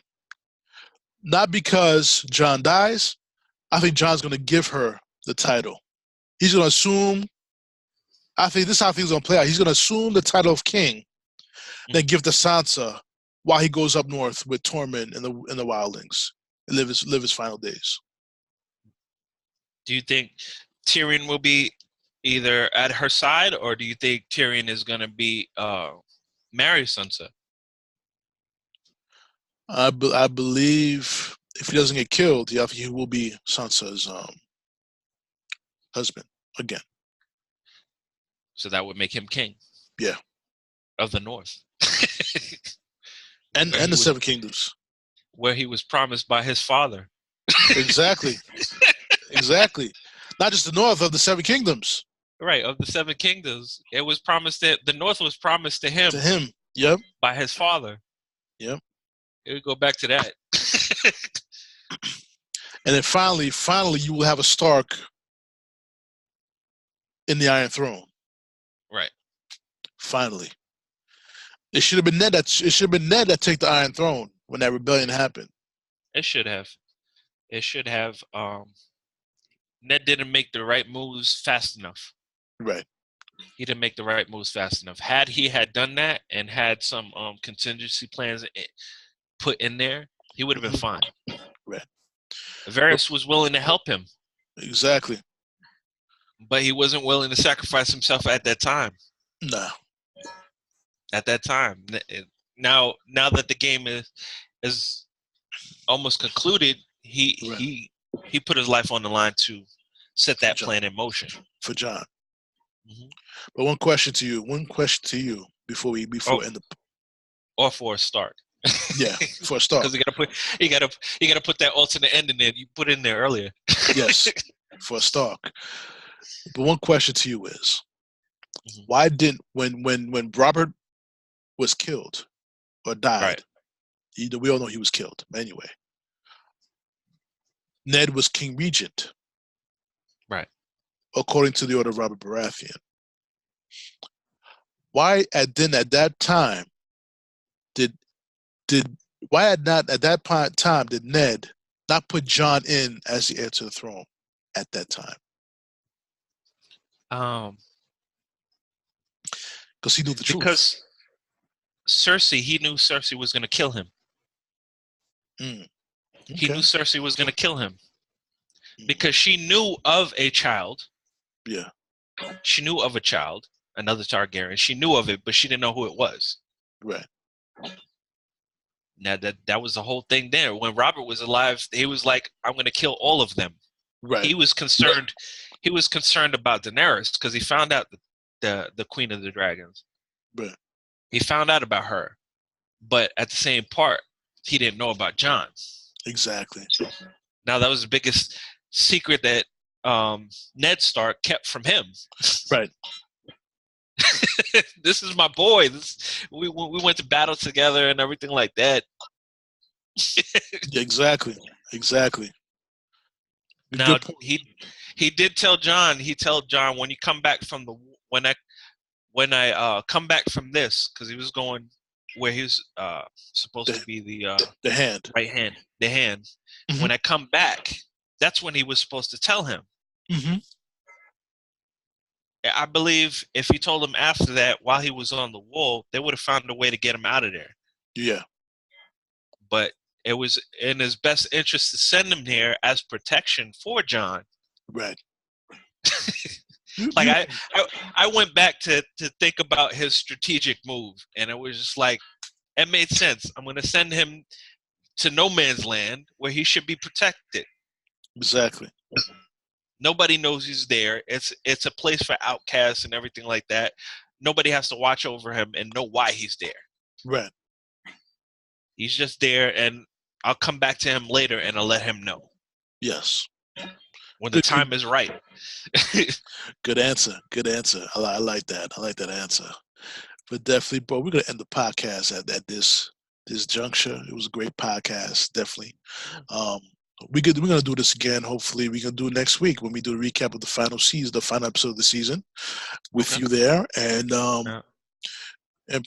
Not because Jon dies. I think Jon's going to give her the title. He's going to assume. I think this is how things are going to play out. He's going to assume the title of king, then give to Sansa while he goes up north with Tormund and the Wildlings and live his final days. Do you think Tyrion will be either at her side, or do you think Tyrion is going to be marry Sansa? I believe if he doesn't get killed, he will be Sansa's husband again. So that would make him king. Yeah. Of the North. and the Seven Kingdoms. Where he was promised by his father. Exactly. Exactly. Not just the North, of the Seven Kingdoms. Right, of the Seven Kingdoms. It was promised that the North was promised to him. To him, yep. By his father. Yep. Here we go back to that. And then finally, you will have a Stark in the Iron Throne. Right. Finally. It should have been Ned that took the Iron Throne when that rebellion happened. It should have. Ned didn't make the right moves fast enough. Right. He didn't make the right moves fast enough. Had he had done that and had some contingency plans put in there, he would have been fine. Right. Varys was willing to help him. Exactly. But he wasn't willing to sacrifice himself at that time. No. At that time. Now that the game is almost concluded, he put his life on the line to set that plan in motion. For Jon. Mm-hmm. But one question to you before we end the. Or for a Stark. Yeah, for a Stark. Because you gotta put that alternate ending in. You put in there earlier. Yes, for a Stark. But one question to you is, why didn't when Robert was killed or died? Right. We all know he was killed. Anyway, Ned was King Regent. Right. According to the order of Robert Baratheon. Why at that time did Ned not put Jon in as the heir to the throne at that time? Because he knew the truth. Because he knew Cersei was going to kill him. Okay. He knew Cersei was going to kill him. Because she knew of a child. Yeah. She knew of a child, another Targaryen. She knew of it, but she didn't know who it was. Right. Now that was the whole thing there. When Robert was alive, he was like, I'm going to kill all of them. Right. He was concerned he was concerned about Daenerys because he found out the Queen of the Dragons. Right. He found out about her, but at the same part, he didn't know about Jon. Exactly. Now that was the biggest secret that Ned Stark kept from him. Right. This is my boy. We went to battle together and everything like that. Exactly. Now he did tell Jon. He told Jon, when you come back from when I come back from this, because he was going where he was supposed to be the hand, right hand, the hand. Mm-hmm. When I come back, that's when he was supposed to tell him. Mm-hmm. I believe if he told him after that, while he was on the wall, they would have found a way to get him out of there. Yeah. But it was in his best interest to send him there as protection for Jon. Right. Like I went back to think about his strategic move, and it was just like, it made sense. I'm going to send him to no man's land where he should be protected. Exactly. Nobody knows he's there. It's a place for outcasts and everything like that. Nobody has to watch over him and know why he's there. Right. He's just there, and I'll come back to him later and I'll let him know. Yes. When the time is right. Good answer. I like that. I like that answer. But definitely, bro, we're gonna end the podcast at this juncture. It was a great podcast, definitely. We're gonna do this again. Hopefully, we can do it next week when we do a recap of the final episode of the season, with you there, and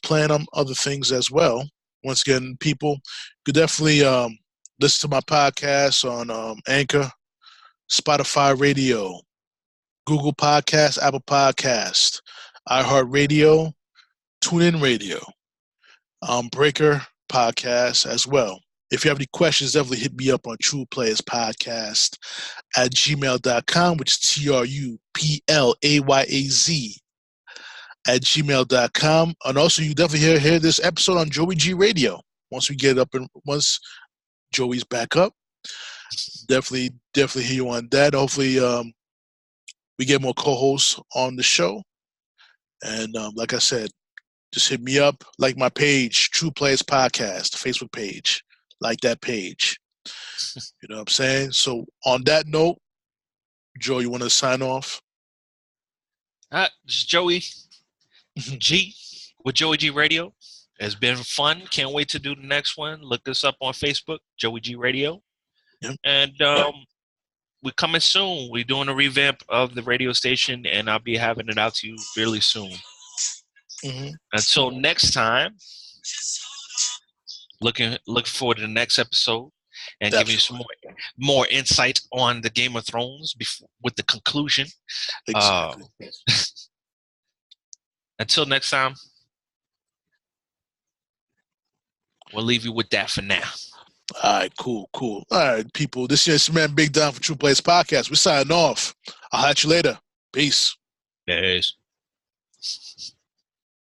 plan on other things as well. Once again, people could definitely listen to my podcast on Anchor, Spotify Radio, Google Podcast, Apple Podcast, iHeartRadio, TuneIn Radio, Breaker Podcast as well. If you have any questions, definitely hit me up on TruPlayaz Podcast at gmail.com, which is TruPlayaz at gmail.com. And also, you definitely hear this episode on JoeyG Radio. Once we get it up and once Joey's back up, definitely hear you on that. Hopefully, we get more co-hosts on the show. And like I said, just hit me up, like my page, TruPlayaz Podcast, Facebook page. Like that page. You know what I'm saying? So on that note, Joe, you want to sign off? It's Joey G with JoeyG Radio. It's been fun. Can't wait to do the next one. Look us up on Facebook, JoeyG Radio. Yep. And we're coming soon. We're doing a revamp of the radio station, and I'll be having it out to you really soon. Mm-hmm. Until next time, looking forward to the next episode and giving you some more insight on the Game of Thrones with the conclusion. Exactly. Until next time, we'll leave you with that for now. All right, cool. All right, people. This is your man Big Don for TruPlayaz Podcast. We're signing off. I'll catch you later. Peace. Peace.